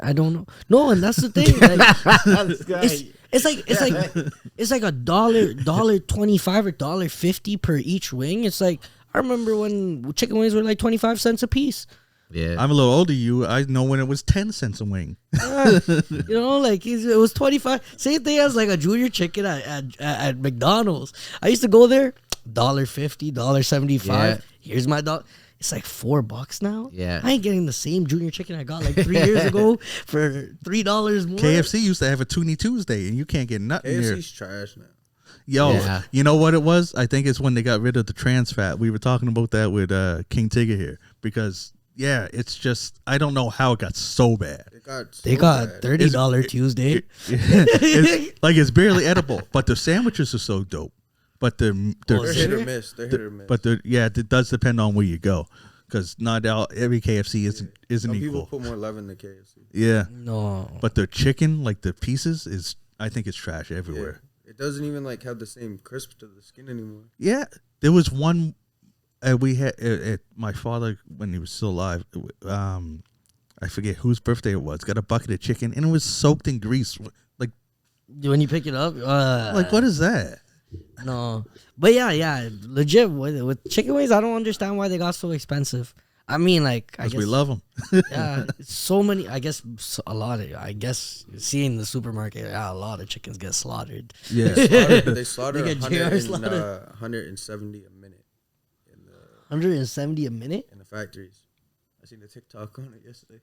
Speaker 4: I don't know. No, and that's the thing. Like, it's like $1.25 or $1.50 per each wing. It's like I remember when chicken wings were like 25 cents a piece.
Speaker 3: Yeah.
Speaker 1: I'm a little older than you. I know when it was 10 cents a wing.
Speaker 4: You know, like it was 25. Same thing as like a junior chicken at McDonald's. I used to go there, $1.50, $1.75.
Speaker 3: Yeah.
Speaker 4: Here's my dollar. It's like $4 now.
Speaker 3: Yeah.
Speaker 4: I ain't getting the same junior chicken I got like 3 years ago for $3 more.
Speaker 1: KFC used to have a Toonie Tuesday, and you can't get nothing here.
Speaker 2: KFC's trash now.
Speaker 1: Yo,
Speaker 3: Yeah.
Speaker 1: you know what it was? I think it's when they got rid of the trans fat. We were talking about that with King Tigger here because it's just I don't know how it got so bad.
Speaker 4: They got
Speaker 2: bad.
Speaker 4: $30 Tuesday.
Speaker 1: It's barely edible, but the sandwiches are so dope. But they're
Speaker 2: They're hit or miss. They're hit or miss.
Speaker 1: but it does depend on where you go, because not every KFC isn't
Speaker 2: Some
Speaker 1: equal.
Speaker 2: people put more love in the KFC.
Speaker 1: Yeah,
Speaker 4: No.
Speaker 1: but the chicken, like the pieces, I think it's trash everywhere.
Speaker 2: It doesn't even like have the same crisp to the skin anymore.
Speaker 1: Yeah, there was one we had at my father when he was still alive. I forget whose birthday it was. Got a bucket of chicken and it was soaked in grease. Like
Speaker 4: When you pick it up,
Speaker 1: what is that?
Speaker 4: No, but yeah, legit with chicken wings. I don't understand why they got so expensive. I mean, like, I
Speaker 1: Because
Speaker 4: guess
Speaker 1: we love them.
Speaker 4: Yeah, so many. I guess a lot of. I guess seeing the supermarket, a lot of chickens get slaughtered.
Speaker 1: Yeah,
Speaker 2: They slaughter
Speaker 4: They get JR slaughtered.
Speaker 2: 170 a minute in the
Speaker 4: 170 a minute.
Speaker 2: in the factories. I seen the TikTok on it yesterday.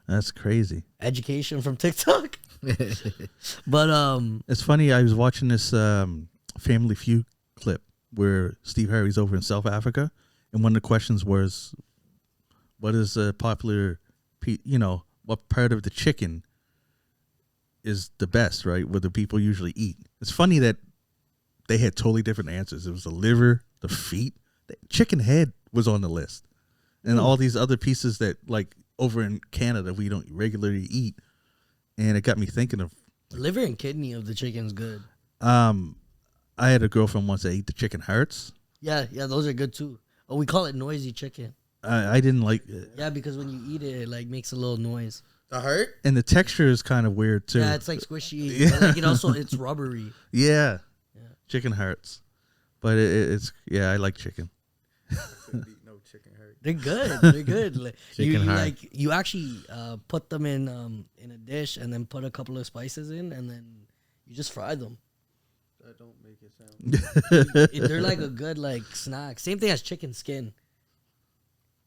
Speaker 1: that's crazy.
Speaker 4: Education from TikTok. But
Speaker 1: It's funny. I was watching this Family Feud clip where Steve Harvey's over in South Africa, and one of the questions was, "What is a popular, what part of the chicken is the best? Right? What do people usually eat?" It's funny that they had totally different answers. It was the liver, the feet, the chicken head was on the list, and all these other pieces that like over in Canada we don't regularly eat. And it got me thinking of
Speaker 4: liver and kidney of the chicken's good.
Speaker 1: I had a girlfriend once that ate the chicken hearts.
Speaker 4: Yeah, those are good too. Oh, we call it noisy chicken.
Speaker 1: I didn't like it.
Speaker 4: Yeah, because when you eat it, it like makes a little noise.
Speaker 2: The heart?
Speaker 1: And the texture is kind of weird too.
Speaker 4: Yeah, it's like squishy.
Speaker 1: Yeah.
Speaker 4: But, like, also it's rubbery.
Speaker 1: Yeah.
Speaker 4: Yeah.
Speaker 1: Chicken hearts. But it's I like chicken.
Speaker 2: Couldn't beat no chicken heart.
Speaker 4: They're good. They're good. Like,
Speaker 3: Chicken heart.
Speaker 4: like you actually put them in a dish and then put a couple of spices in and then you just fry them.
Speaker 2: That don't make it sound.
Speaker 4: They're like a good like snack. Same thing as chicken skin.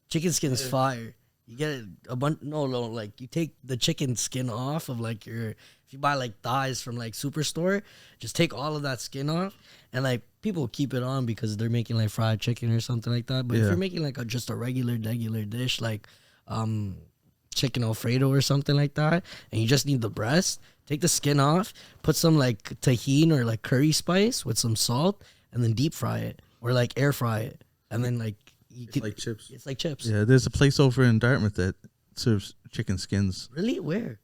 Speaker 4: Chicken skin is fire. You get a bunch. No, like you take the chicken skin off of like if you buy like thighs from like Superstore, just take all of that skin off, and like people keep it on because they're making like fried chicken or something like that. But if
Speaker 1: Yeah.
Speaker 4: you're making like just a regular dish like chicken Alfredo or something like that, and you just need the breast, take the skin off, put some like tahini or like curry spice with some salt, and then deep fry it or like air fry it, and then like you
Speaker 2: It's like chips.
Speaker 4: It's like chips.
Speaker 1: Yeah, there's a place over in Dartmouth that serves chicken skins.
Speaker 4: Really? Where?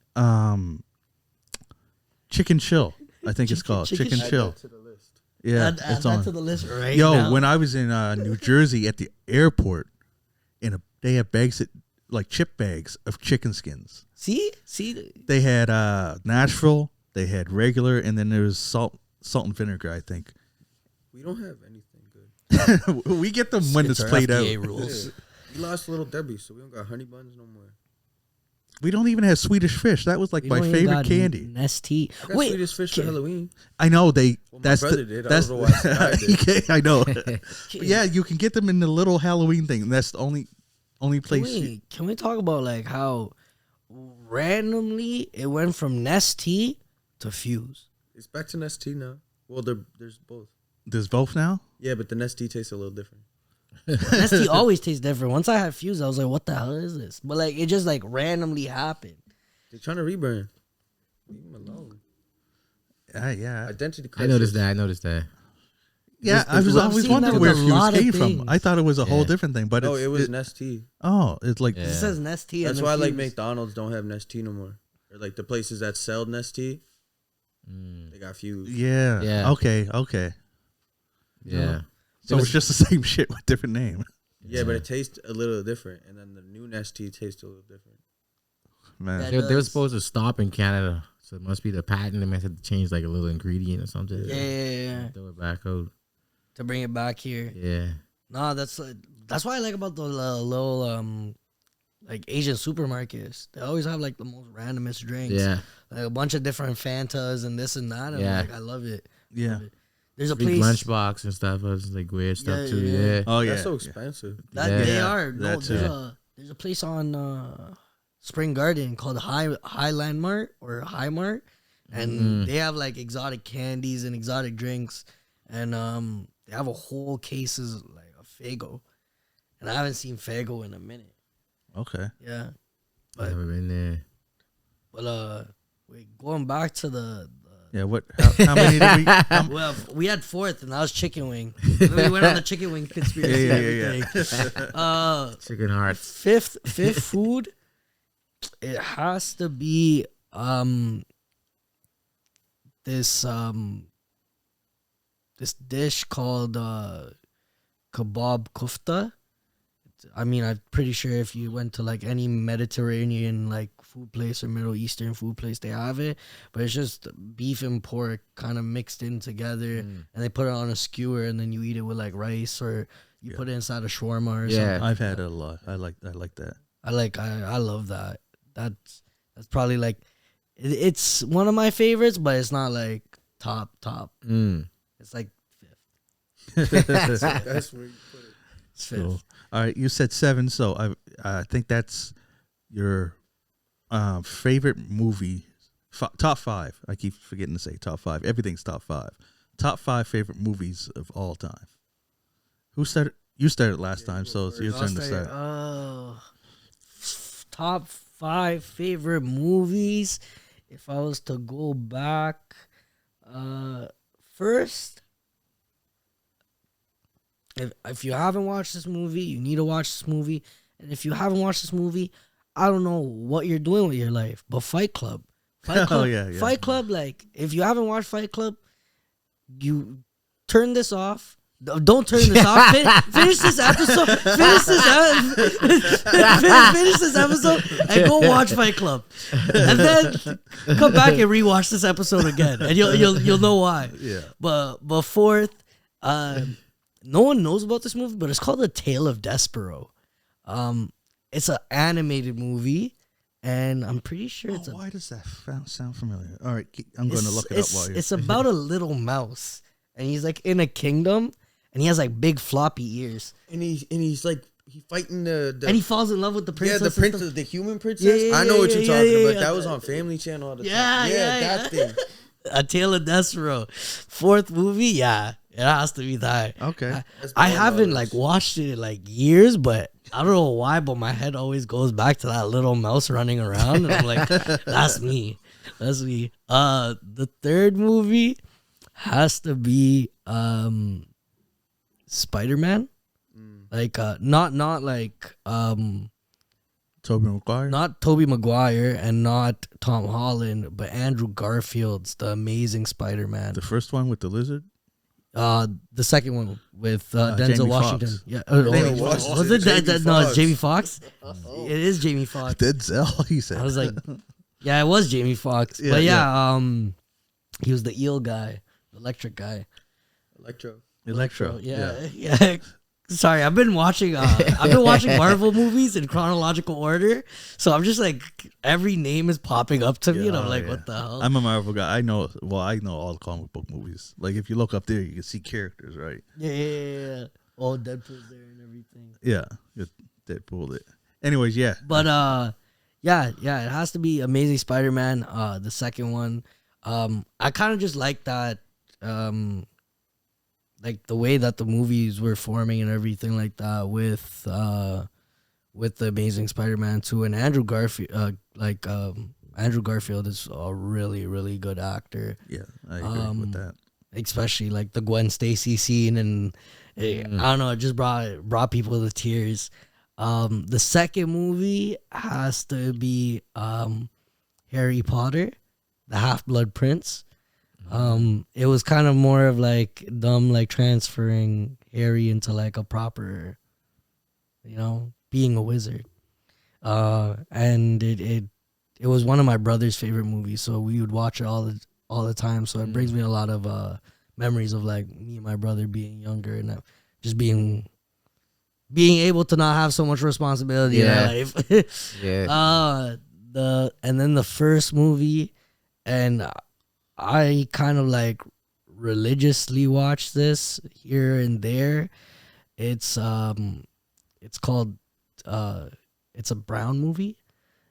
Speaker 1: Chicken Chill, I think it's called.
Speaker 4: Chicken
Speaker 1: Chicken
Speaker 2: Add
Speaker 1: Chill.
Speaker 2: that to the list.
Speaker 1: Yeah,
Speaker 4: Add
Speaker 1: it's
Speaker 4: that
Speaker 1: on.
Speaker 4: to the list right
Speaker 1: Yo,
Speaker 4: now.
Speaker 1: when I was in New Jersey at the airport, they had bags like chip bags of chicken skins.
Speaker 4: see,
Speaker 1: They had Nashville, they had regular, and then there was salt and vinegar, I think.
Speaker 2: We don't have anything good.
Speaker 1: We get them when it's
Speaker 4: our
Speaker 1: played
Speaker 4: FDA
Speaker 1: out.
Speaker 4: rules.
Speaker 2: We lost Little Debbie, so we don't got honey buns no more.
Speaker 1: We don't even have Swedish fish. That was like
Speaker 4: We
Speaker 1: my
Speaker 4: don't even
Speaker 1: favorite
Speaker 4: got
Speaker 1: candy.
Speaker 4: Nestea.
Speaker 2: I got
Speaker 4: Wait,
Speaker 2: Swedish fish for Halloween.
Speaker 1: I know they.
Speaker 2: Well, my
Speaker 1: that's
Speaker 2: brother
Speaker 1: the,
Speaker 2: did. I
Speaker 1: That's
Speaker 2: don't know why Sky did.
Speaker 1: I know. But yeah, you can get them in the little Halloween thing. That's the only place.
Speaker 4: Can we talk about like how randomly it went from Nestea to Fuse?
Speaker 2: It's back to Nestea now. Well, there's both.
Speaker 1: There's both now.
Speaker 2: Yeah, but the Nestea tastes a little different.
Speaker 4: Nestea always tastes different. Once I had Fuse, I was like, "What the hell is this?" But like, it just like randomly happened.
Speaker 2: They're trying to rebrand. Leave them alone.
Speaker 1: Yeah.
Speaker 2: Identity
Speaker 3: I
Speaker 2: crisis.
Speaker 3: noticed that.
Speaker 1: Yeah, I was
Speaker 4: I've
Speaker 1: always
Speaker 4: seen that
Speaker 1: wondering
Speaker 4: with
Speaker 1: where
Speaker 4: a
Speaker 1: Fuse
Speaker 4: lot of
Speaker 1: came from.
Speaker 4: things.
Speaker 1: I thought it was a whole
Speaker 3: Yeah.
Speaker 1: different thing, but
Speaker 2: No, it was Nestea.
Speaker 1: it's like
Speaker 3: Yeah.
Speaker 4: It says Nestea.
Speaker 2: That's
Speaker 4: and
Speaker 2: why
Speaker 4: then
Speaker 2: like
Speaker 4: Fuse.
Speaker 2: McDonald's don't have Nestea no more. Or like the places that sell Nestea, they got Fuse.
Speaker 1: yeah.
Speaker 3: Yeah.
Speaker 1: Okay.
Speaker 3: Yeah.
Speaker 1: So it's just the same shit with different name.
Speaker 2: Yeah, but it tastes a little different, and then the new Nestea tastes a little different.
Speaker 1: Man.
Speaker 4: That
Speaker 3: They were
Speaker 4: does.
Speaker 3: supposed to stop in Canada So it must be the patent. They must have to change like a little ingredient or something.
Speaker 4: Yeah.
Speaker 3: Throw it back out.
Speaker 4: To bring it back here.
Speaker 3: Yeah.
Speaker 4: No, that's what I like about the little like Asian supermarkets. They always have like the most randomest drinks.
Speaker 3: Yeah.
Speaker 4: Like a bunch of different Fantas and this and that. And
Speaker 3: Yeah.
Speaker 4: I love it.
Speaker 1: Yeah.
Speaker 4: Love it. There's a
Speaker 3: Big
Speaker 4: place
Speaker 3: lunchbox and stuff. It's like weird stuff too.
Speaker 4: yeah.
Speaker 3: Yeah.
Speaker 1: Oh yeah.
Speaker 2: That's so expensive.
Speaker 4: that
Speaker 3: Yeah.
Speaker 4: they are. No,
Speaker 1: That's
Speaker 4: there's a place on Spring Garden called Highland Mart or High Mart, and they have like exotic candies and exotic drinks, and they have a whole cases like of Fago, and I haven't seen Fago in a minute.
Speaker 1: Okay.
Speaker 4: Yeah,
Speaker 3: I've never been there.
Speaker 4: but wait, going back to the
Speaker 1: Yeah. What? How many did we?
Speaker 4: well, we had fourth, and that was chicken wing. We went on the chicken wing conspiracy.
Speaker 1: Yeah.
Speaker 4: and everything.
Speaker 3: Chicken hearts.
Speaker 4: Fifth food, it has to be this dish called kebab kufta. I mean, I'm pretty sure if you went to like any Mediterranean like food place or Middle Eastern food place, they have it. But it's just beef and pork kind of mixed in together, and they put it on a skewer, and then you eat it with like rice, or you put it inside a shawarma or something.
Speaker 1: I've had it a lot. I like that.
Speaker 4: I love that. That's probably like it's one of my favorites, but it's not like top. It's like fifth.
Speaker 2: That's where you put it.
Speaker 4: It's fifth.
Speaker 1: Cool. All right, you said 7, so I think that's your favorite movie. Top 5. I keep forgetting to say top 5. Everything's top 5. Top 5 favorite movies of all time. Who started? You started last time, so it's your turn to start.
Speaker 4: Top 5 favorite movies. If I was to go back, first, if you haven't watched this movie, you need to watch this movie. And if you haven't watched this movie, I don't know what you're doing with your life, but Fight Club.
Speaker 1: Oh, yeah.
Speaker 4: Fight Club, like, if you haven't watched Fight Club, you turn this off. Don't turn this off. Finish this episode. Finish this episode and go watch Fight Club, and then come back and rewatch this episode again, and you'll know why.
Speaker 1: Yeah.
Speaker 4: But fourth, no one knows about this movie, but it's called The Tale of Despero. It's an animated movie, and I'm pretty sure it's.
Speaker 1: Why does that sound familiar? All right, I'm going to look it up while you're.
Speaker 4: It's about a little mouse, and he's like in a kingdom. And he has like big floppy ears.
Speaker 2: And he's like fighting the
Speaker 4: and he falls in love with the princess.
Speaker 2: Yeah, the princess, the human princess.
Speaker 4: Yeah,
Speaker 2: I know what you're talking about.
Speaker 4: yeah.
Speaker 2: That was on Family Channel all the time.
Speaker 4: Yeah,
Speaker 2: That thing.
Speaker 4: A Tale of Despero. Fourth movie, yeah, it has to be that.
Speaker 1: Okay.
Speaker 4: I haven't like watched it in like years, but I don't know why, but my head always goes back to that little mouse running around, and I'm like, that's me. That's me. The third movie has to be Spider-Man, like not like
Speaker 1: Tobey Maguire.
Speaker 4: not Tobey Maguire and not Tom Holland, but Andrew Garfield's The Amazing Spider-Man.
Speaker 1: The first one with the lizard.
Speaker 4: The second one with Denzel
Speaker 1: Jamie
Speaker 4: Washington.
Speaker 1: Foxx.
Speaker 4: Yeah,
Speaker 2: Jamie
Speaker 4: was
Speaker 2: Foxx.
Speaker 4: it
Speaker 2: Jamie
Speaker 4: that? No, it's
Speaker 2: Foxx.
Speaker 4: Jamie Foxx. It is Jamie Foxx.
Speaker 1: Denzel. He said.
Speaker 4: I was like, yeah, it was Jamie Foxx.
Speaker 1: Yeah,
Speaker 4: But yeah, he was the eel guy, the electric guy.
Speaker 2: Electro.
Speaker 4: Yeah. Sorry, I've been watching Marvel movies in chronological order, so I'm just like every name is popping up to me, and I'm like, what the hell?
Speaker 1: I'm a Marvel guy. I know all the comic book movies. Like if you look up there, you can see characters, right?
Speaker 4: Yeah. Oh, Deadpool's there and everything.
Speaker 1: Yeah, Deadpool. Anyways, yeah.
Speaker 4: But yeah, it has to be Amazing Spider-Man. The second one, I kind of just like that, like the way that the movies were forming and everything like that with the Amazing Spider-Man 2 and Andrew Garfield. Andrew Garfield is a really, really good actor.
Speaker 1: Yeah, I agree with that.
Speaker 4: Especially like the Gwen Stacy scene, and I don't know, it just brought people to tears. The second movie has to be Harry Potter, the Half-Blood Prince. It was kind of more of like them like transferring Harry into like a proper, being a wizard. And it it was one of my brother's favorite movies, so we would watch it all the time. So it brings me a lot of memories of like me and my brother being younger and just being able to not have so much responsibility in our life.
Speaker 3: Yeah.
Speaker 4: And then the first movie, and I kind of like religiously watch this here and there. It's called it's a Brown movie.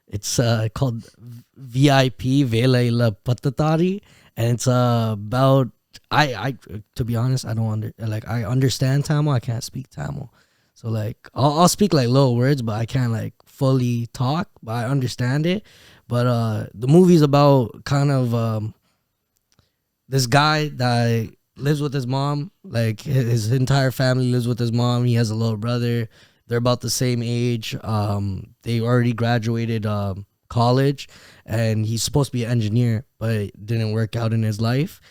Speaker 4: It's called VIP Vela La Patatari, and it's about I to be honest, I don't I understand Tamil. I can't speak Tamil, so like I'll speak like little words, but I can't like fully talk. But I understand it. But the movie's about kind of this guy that lives with his mom. Like his entire family lives with his mom. He has a little brother. They're about the same age. They already graduated college, and he's supposed to be an engineer, but it didn't work out in his life.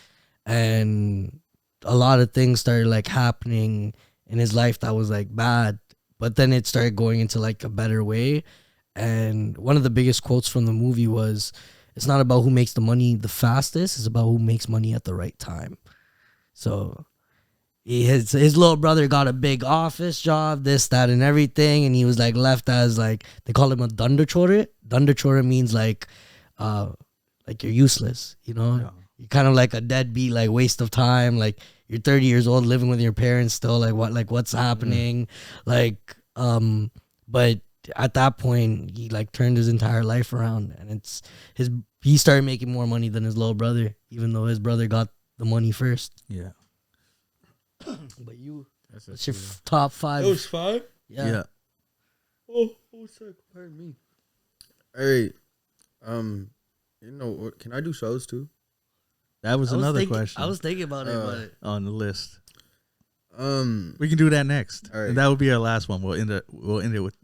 Speaker 4: And a lot of things started like happening in his life that was like bad, but then it started going into like a better way. And one of the biggest quotes from the movie was, "It's not about who makes the money the fastest; it's about who makes money at the right time." So his little brother got a big office job, this, that, and everything, and he was like left as like, they call him a dandachore. Dandachore means like you're useless, you know.
Speaker 1: Yeah.
Speaker 4: You're kind of like a deadbeat, like waste of time. Like you're 30 years old, living with your parents still. Like what's happening? But at that point, he like turned his entire life around, and he started making more money than his little brother, even though his brother got the money first.
Speaker 1: Yeah.
Speaker 4: But what's your top 5?
Speaker 2: It was 5?
Speaker 1: Yeah.
Speaker 2: Oh, sick. Pardon me. Hey, can I do shows too?
Speaker 1: That was another question.
Speaker 4: I was thinking about it, but
Speaker 1: on the list. We can do that next.
Speaker 2: All right.
Speaker 1: And that would be our last one. We'll end it with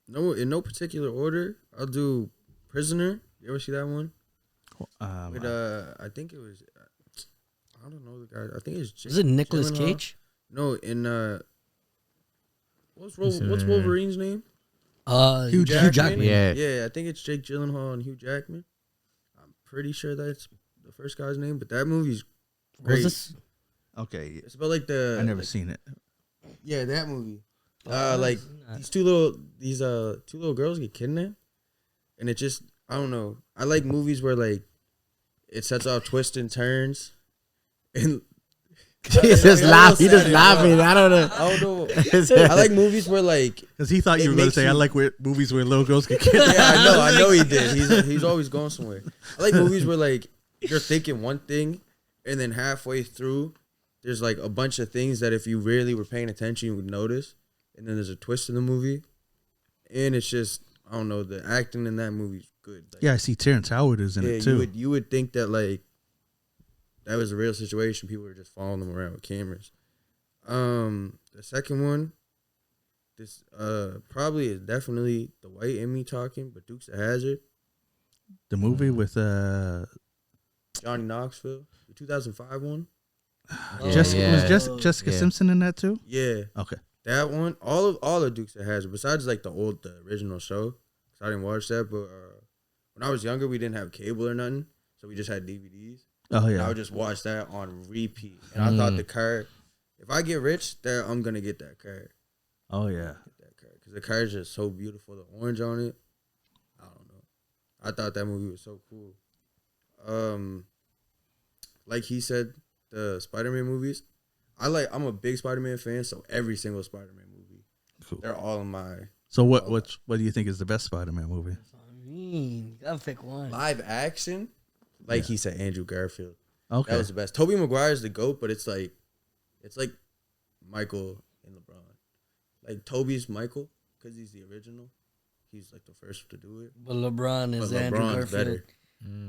Speaker 2: no, in no particular order. I'll do Prisoner. You ever see that one? I think it was. I don't know the guy. I think it's.
Speaker 4: Is it Nicolas
Speaker 2: Gyllenhaal.
Speaker 4: Cage?
Speaker 2: No, in what's Wolverine's name?
Speaker 4: Hugh Jackman.
Speaker 2: Yeah, I think it's Jake Gyllenhaal and Hugh Jackman. I'm pretty sure that's the first guy's name, but that movie's great.
Speaker 1: okay.
Speaker 2: It's about like
Speaker 1: I never seen it.
Speaker 2: Yeah, that movie. Like these two little girls get kidnapped, and it just, I don't know. I like movies where like it sets off twists and turns, and
Speaker 3: He's just laughing. I don't know.
Speaker 2: I like movies where like,
Speaker 1: because he thought you were going to say I like movies where little girls get kidnapped.
Speaker 2: Yeah, I know he did. He's always going somewhere. I like movies where like you're thinking one thing, and then halfway through, there's like a bunch of things that if you really were paying attention, you would notice, and then there's a twist in the movie, and it's just, I don't know, the acting in that movie's good. Like,
Speaker 1: yeah, I see Terrence Howard is in it too.
Speaker 2: You would think that like that was a real situation. People were just following them around with cameras. The second one, this probably is definitely the white in me talking, but Dukes of Hazzard.
Speaker 1: The movie with
Speaker 2: Johnny Knoxville, the 2005 one.
Speaker 1: Jessica Simpson in that too?
Speaker 2: Yeah.
Speaker 1: Okay.
Speaker 2: That one, all of Dukes of Hazzard, besides like the original show, because I didn't watch that, but when I was younger, we didn't have cable or nothing, so we just had DVDs.
Speaker 1: Oh yeah.
Speaker 2: And I would just watch that on repeat, and I thought the car, if I get rich, I'm gonna get that car.
Speaker 1: Oh yeah.
Speaker 2: Because the car is just so beautiful. The orange on it, I don't know. I thought that movie was so cool. Like he said, the Spider-Man movies. I'm a big Spider-Man fan, so every single Spider-Man movie,
Speaker 1: cool.
Speaker 2: They're all in my.
Speaker 1: So what do you think is the best Spider-Man movie?
Speaker 4: You gotta pick one.
Speaker 2: Live action, like he said, Andrew Garfield.
Speaker 1: Okay,
Speaker 2: that was the best. Tobey Maguire is the GOAT, but it's like Michael and LeBron. Like Tobey's Michael because he's the original. He's like the first to do it.
Speaker 4: But LeBron is Andrew Garfield.
Speaker 2: Better.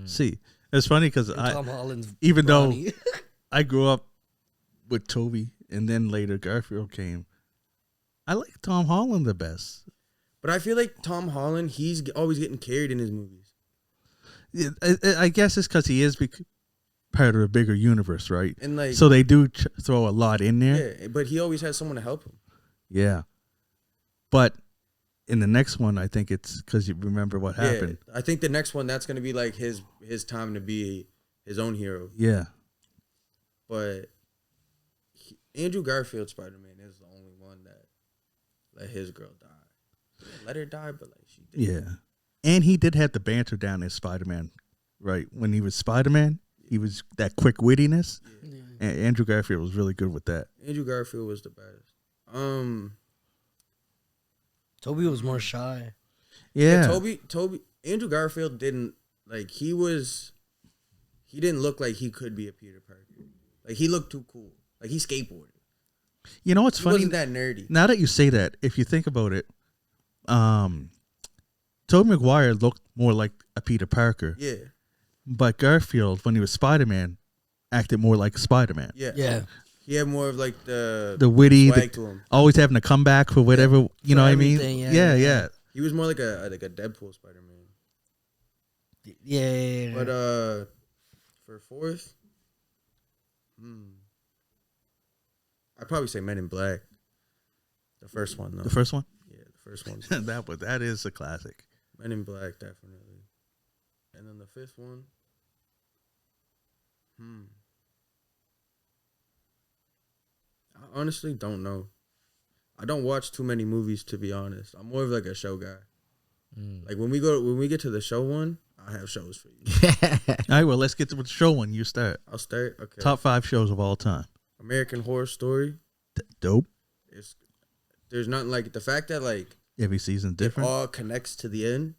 Speaker 1: See, it's funny because
Speaker 4: Tom Holland's
Speaker 1: even
Speaker 4: Ronnie.
Speaker 1: though I grew up with Tobey and then later Garfield came, I like Tom Holland the best.
Speaker 2: But I feel like Tom Holland, he's always getting carried in his movies.
Speaker 1: I guess it's because he is part of a bigger universe, right?
Speaker 2: And like,
Speaker 1: so they do throw a lot in there.
Speaker 2: Yeah, but he always has someone to help him.
Speaker 1: Yeah, but in the next one, I think it's because you remember what happened.
Speaker 2: Yeah, I think the next one that's gonna be like his time to be his own hero.
Speaker 1: Yeah.
Speaker 2: But Andrew Garfield's Spider-Man is the only one that let his girl die. He didn't let her die, but like she did.
Speaker 1: Yeah. And he did have the banter down as Spider-Man, right? When he was Spider-Man, he was that quick wittiness.
Speaker 2: Yeah.
Speaker 1: And Andrew Garfield was really good with that.
Speaker 2: Andrew Garfield was the best.
Speaker 4: Toby was more shy.
Speaker 1: Yeah.
Speaker 2: Toby Andrew Garfield didn't like he didn't look like he could be a Peter Parker. Like he looked too cool. Like he skateboarded.
Speaker 1: You know what's
Speaker 2: He
Speaker 1: funny?
Speaker 2: wasn't that nerdy.
Speaker 1: Now that you say that, if you think about it, Tobey Maguire looked more like a Peter Parker.
Speaker 2: Yeah.
Speaker 1: But Garfield, when he was Spider-Man, acted more like Spider-Man.
Speaker 2: Yeah.
Speaker 4: Yeah.
Speaker 2: He had more of like the
Speaker 1: witty,
Speaker 2: swag to him.
Speaker 1: always having to come back for whatever, you know what I mean?
Speaker 4: everything,
Speaker 1: Yeah.
Speaker 2: He was more like a Deadpool Spider-Man.
Speaker 4: Yeah.
Speaker 2: But for fourth, I'd probably say Men in Black. The first one though.
Speaker 1: The first one?
Speaker 2: Yeah, the first one.
Speaker 1: that is a classic.
Speaker 2: Men in Black, definitely. And then the fifth one. I honestly don't know. I don't watch too many movies, to be honest. I'm more of like a show guy. Like when we get to the show one, I have shows for you.
Speaker 1: All right, well, let's get to the show one. You start.
Speaker 2: I'll start. Okay.
Speaker 1: Top 5 shows of all time.
Speaker 2: American Horror Story.
Speaker 1: Dope.
Speaker 2: There's nothing like the fact that like
Speaker 1: Every season's different.
Speaker 2: it all connects to the end.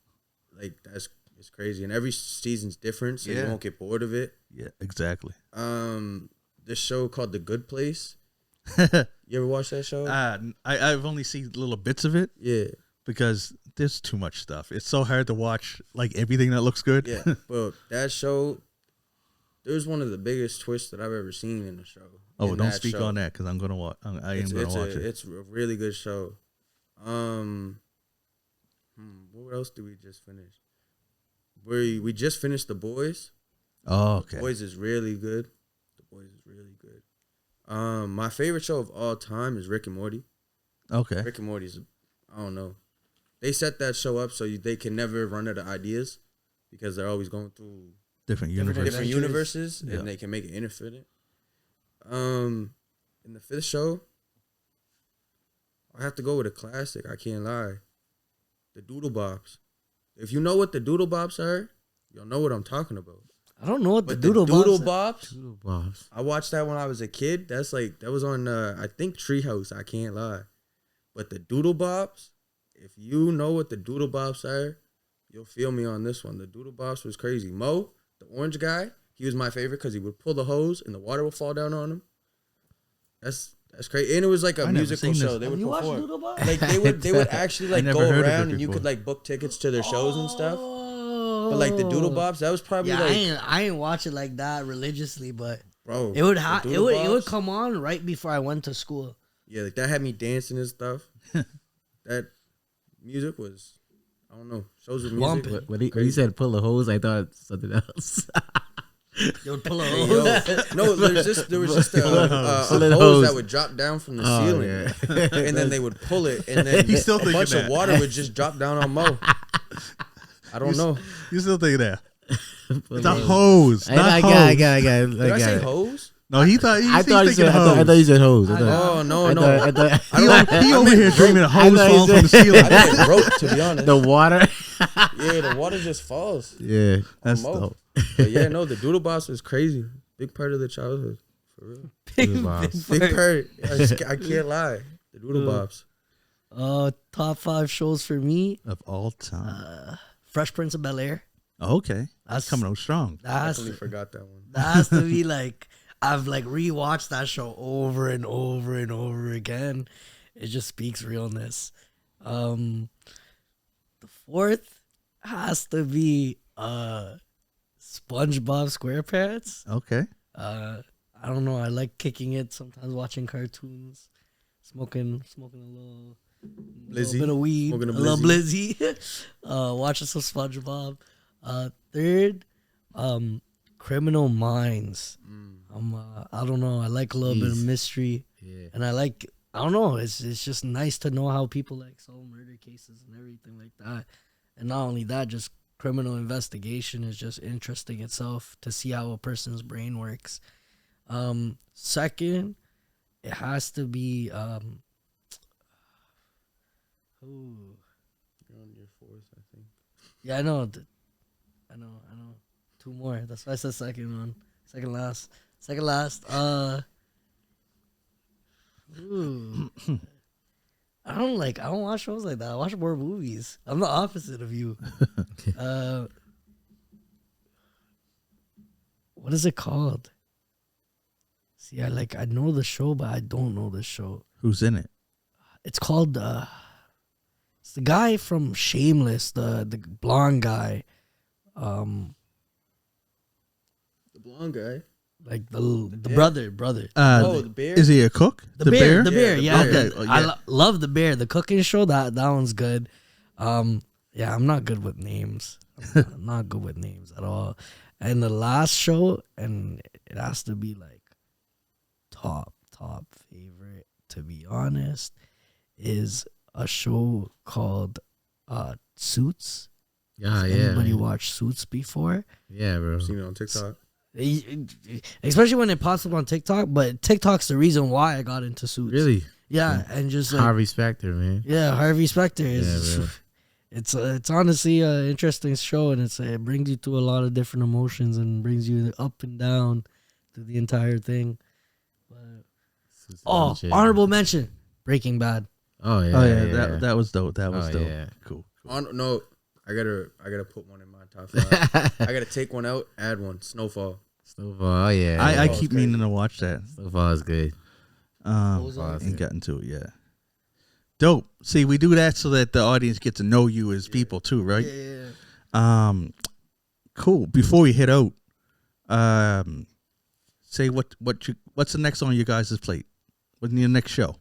Speaker 2: Like it's crazy, and every season's different, so you won't get bored of it.
Speaker 1: Yeah, exactly.
Speaker 2: This show called The Good Place. You ever watch that show?
Speaker 1: I've only seen little bits of it.
Speaker 2: Yeah.
Speaker 1: Because there's too much stuff. It's so hard to watch like everything that looks good.
Speaker 2: Yeah, but that show, there's one of the biggest twists that I've ever seen in a show.
Speaker 1: Oh, don't speak on that because I'm gonna watch. I am gonna watch it.
Speaker 2: It's a really good show. What else did we just finish? We just finished The Boys.
Speaker 1: Oh, okay.
Speaker 2: The Boys is really good. My favorite show of all time is Rick and Morty.
Speaker 1: Okay.
Speaker 2: Rick and Morty's, I don't know. They set that show up so they can never run out of ideas because they're always going through
Speaker 1: Different
Speaker 2: different
Speaker 1: universes.
Speaker 2: universes
Speaker 1: Yeah.
Speaker 2: and they can make it infinite. In the fifth show, I have to go with a classic. I can't lie. The Doodle Bops. If you know what the Doodle Bops are, you'll know what I'm talking about.
Speaker 4: I don't know what the
Speaker 2: But
Speaker 4: Doodle
Speaker 2: Bops.
Speaker 3: Doodle Bobs.
Speaker 2: I watched that when I was a kid. That was on I think Treehouse. I can't lie. But the Doodle Bops, if you know what the Doodle Bops are, you'll feel me on this one. The Doodle Bops was crazy. Mo, the orange guy, he was my favorite because he would pull the hose and the water would fall down on him. That's crazy. And it was like a
Speaker 1: I never
Speaker 2: musical
Speaker 1: seen
Speaker 2: show.
Speaker 1: this.
Speaker 2: They
Speaker 4: Have
Speaker 2: would
Speaker 4: you watched
Speaker 2: perform.
Speaker 4: Doodle Bops?
Speaker 2: Like they would actually like
Speaker 1: never
Speaker 2: go
Speaker 1: heard of it
Speaker 2: around and you
Speaker 1: before.
Speaker 2: could like book tickets to their shows and stuff. But like the Doodle Bops, that was probably
Speaker 4: Yeah,
Speaker 2: like
Speaker 4: I ain't watch it like that religiously, but
Speaker 2: bro.
Speaker 4: it would
Speaker 2: the
Speaker 4: it
Speaker 2: Doodle
Speaker 4: would
Speaker 2: Bops,
Speaker 4: come on right before I went to school.
Speaker 2: Yeah, like that had me dancing and stuff. That music was, I don't know, shows with music.
Speaker 4: Bumping.
Speaker 3: When he said pull a hose, I thought something else.
Speaker 4: They would pull a
Speaker 2: Hey,
Speaker 4: hose.
Speaker 2: yo. No, there was just a
Speaker 3: Pull it
Speaker 2: hose
Speaker 3: hose.
Speaker 2: that would drop down from the
Speaker 3: Oh,
Speaker 2: ceiling,
Speaker 3: yeah.
Speaker 2: and then they would pull it, and then
Speaker 1: He's still
Speaker 2: a
Speaker 1: thinking
Speaker 2: bunch of
Speaker 1: that.
Speaker 2: water would just drop down on Mo. I don't know.
Speaker 1: You still think that?
Speaker 3: Pull
Speaker 1: It's a
Speaker 3: a hose.
Speaker 1: hose. Not
Speaker 3: I
Speaker 1: hose.
Speaker 3: got it.
Speaker 2: Did I say hose?
Speaker 1: No, he thought
Speaker 3: I thought
Speaker 1: he's thinking
Speaker 3: I thought you said hose.
Speaker 2: Oh no,
Speaker 3: I
Speaker 2: no.
Speaker 3: thought
Speaker 1: He over here dreaming of
Speaker 3: I
Speaker 1: hose
Speaker 3: thought he
Speaker 1: falling from the
Speaker 3: said-
Speaker 1: ceiling.
Speaker 2: I think it broke, to be honest.
Speaker 3: the water.
Speaker 2: Yeah, the water just falls.
Speaker 3: Yeah,
Speaker 1: That's
Speaker 2: Mo.
Speaker 1: dope.
Speaker 2: But yeah, no, the Doodle Boss was crazy. Big part of the childhood, for real.
Speaker 3: Doodle Bobs.
Speaker 2: Big part. I can't lie. The Doodle Bobs.
Speaker 4: Top 5 shows for me.
Speaker 1: Of all time.
Speaker 4: Fresh Prince of Bel-Air.
Speaker 1: Okay. That's
Speaker 4: That's-
Speaker 1: coming on strong.
Speaker 2: Definitely forgot that one.
Speaker 4: That has to be like, I've like rewatched that show over and over and over again. It just speaks realness. The fourth has to be SpongeBob SquarePants.
Speaker 1: Okay.
Speaker 4: I don't know. I like kicking it sometimes, watching cartoons, smoking a little bit of weed,
Speaker 2: Smoking a
Speaker 4: a little blizzy, watching some SpongeBob. Third, Criminal Minds. I don't know. I like a little bit of mystery,
Speaker 3: Yeah.
Speaker 4: and I like I don't know. It's just nice to know how people like solve murder cases and everything like that. And not only that, just criminal investigation is just interesting itself to see how a person's brain works. Second, it has to be ooh.
Speaker 2: You're on your fourth, I think.
Speaker 4: Yeah, I know. I know. 2 more. That's why I said second one. Second last. Ooh. I don't watch shows like that. I watch more movies. I'm the opposite of you. What is it called? See, I know the show, but I don't know the show.
Speaker 1: Who's in it?
Speaker 4: It's called it's the guy from Shameless, the blonde guy.
Speaker 2: The blonde guy.
Speaker 4: Like the brother.
Speaker 2: The bear.
Speaker 1: Is he a cook?
Speaker 4: The bear, yeah.
Speaker 1: Okay. Oh, yeah.
Speaker 4: I love the bear. The cooking show, that one's good. Yeah, I'm not good with names. I'm not good with names at all. And the last show, and it has to be like top favorite, to be honest, is a show called Suits.
Speaker 3: Yeah,
Speaker 4: Has
Speaker 3: yeah.
Speaker 4: anybody watched Suits before?
Speaker 3: Yeah, bro.
Speaker 2: I've seen it on TikTok.
Speaker 4: Especially when it pops up on TikTok, but TikTok's the reason why I got into Suits.
Speaker 3: Really?
Speaker 4: Yeah, and just like
Speaker 3: Harvey Specter, man.
Speaker 4: yeah, Harvey Specter is.
Speaker 3: Yeah, bro.
Speaker 4: It's honestly an interesting show, and it brings you to a lot of different emotions and brings you up and down through the entire thing. But, honorable mention, Breaking Bad.
Speaker 3: Oh yeah.
Speaker 1: Oh yeah, that was dope. That was dope.
Speaker 3: Yeah.
Speaker 1: Cool.
Speaker 2: No, I gotta put one in my top 5. I gotta take one out, add one. Snowfall.
Speaker 3: Snowfall. Oh yeah.
Speaker 1: I
Speaker 2: Snowfall's
Speaker 1: keep
Speaker 2: crazy.
Speaker 1: meaning to watch that.
Speaker 3: Snowfall is good.
Speaker 1: Ain't gotten to it yet. Dope. See, we do that so that the audience get to know you as people too, right?
Speaker 4: Yeah.
Speaker 1: Cool. Before we hit out, say what's the next on your guys' plate? What's your next show?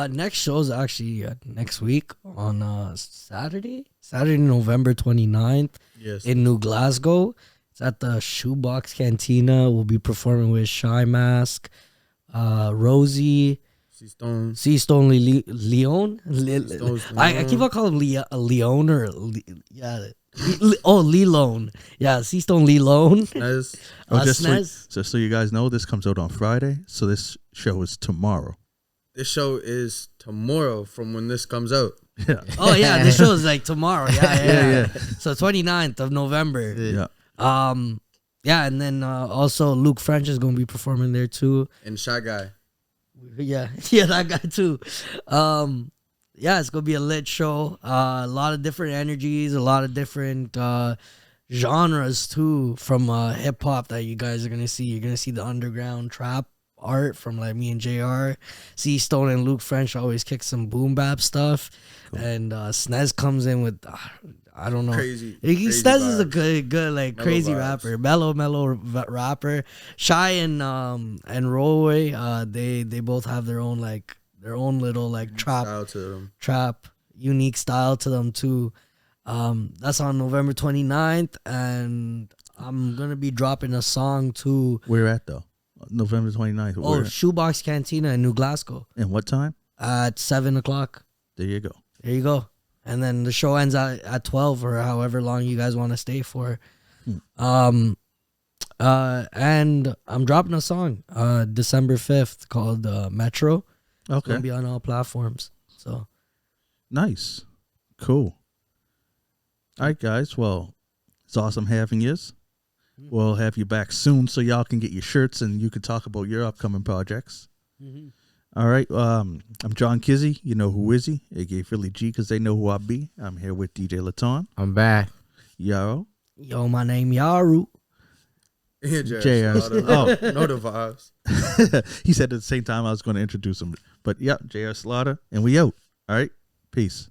Speaker 4: Next show's actually next week on Saturday, November 29th
Speaker 2: Yes.
Speaker 4: in New Glasgow. It's at the Shoebox Cantina. We'll be performing with Shy Mask, Rosie,
Speaker 2: Seastone.
Speaker 4: Leon.
Speaker 2: Seastone's
Speaker 4: I keep on calling him Leon or Leon. Yeah, Seastone Leon.
Speaker 2: Snez.
Speaker 1: Just so you guys know, this comes out on Friday, so this show is tomorrow.
Speaker 2: This show is tomorrow from when this comes out.
Speaker 1: Yeah.
Speaker 4: Oh yeah, this show is like tomorrow. Yeah.
Speaker 1: Yeah.
Speaker 4: So 29th of November.
Speaker 1: Yeah.
Speaker 4: Yeah, and then also Luke French is gonna be performing there too.
Speaker 2: And Shy Guy.
Speaker 4: Yeah, that guy too. Yeah, it's gonna be a lit show. A lot of different energies, a lot of different genres too from hip hop that you guys are gonna see. You're gonna see the underground trap art from like me and JR. Seastone and Luke French always kick some boom bap stuff, and Snez comes in with I don't know.
Speaker 2: Crazy
Speaker 4: Snez is a
Speaker 2: vibes.
Speaker 4: good like
Speaker 2: Mellow
Speaker 4: crazy
Speaker 2: vibes.
Speaker 4: rapper, mellow rapper. Shy and Roy, they both have their own little like
Speaker 2: Style to them.
Speaker 4: trap unique style to them too. That's on November 29th, and I'm gonna be dropping a song too.
Speaker 1: Where at though? November 29th.
Speaker 4: Oh,
Speaker 1: Where?
Speaker 4: Shoebox Cantina in New Glasgow
Speaker 1: And what time?
Speaker 4: at 7:00.
Speaker 1: There you go.
Speaker 4: There you go. And then the show ends at 12 or however long you guys want to stay for. And I'm dropping a song December 5th called Metro. It's
Speaker 1: Okay.
Speaker 4: gonna be on all platforms. So
Speaker 1: Nice. Cool. All right, guys. Well, it's awesome having you. We'll have you back soon so y'all can get your shirts and you can talk about your upcoming projects. All right. I'm John Kizzy. You know who is he? A.K.A. Philly G because they know who I be. I'm here with DJ Laton.
Speaker 3: I'm back.
Speaker 1: Yaru.
Speaker 4: yo, my name Yaru.
Speaker 2: Yeah,
Speaker 1: JR.
Speaker 2: Know the vibes.
Speaker 1: He said at the same time I was going to introduce him. But yep, JR SLOTTA. And we out. All right. Peace.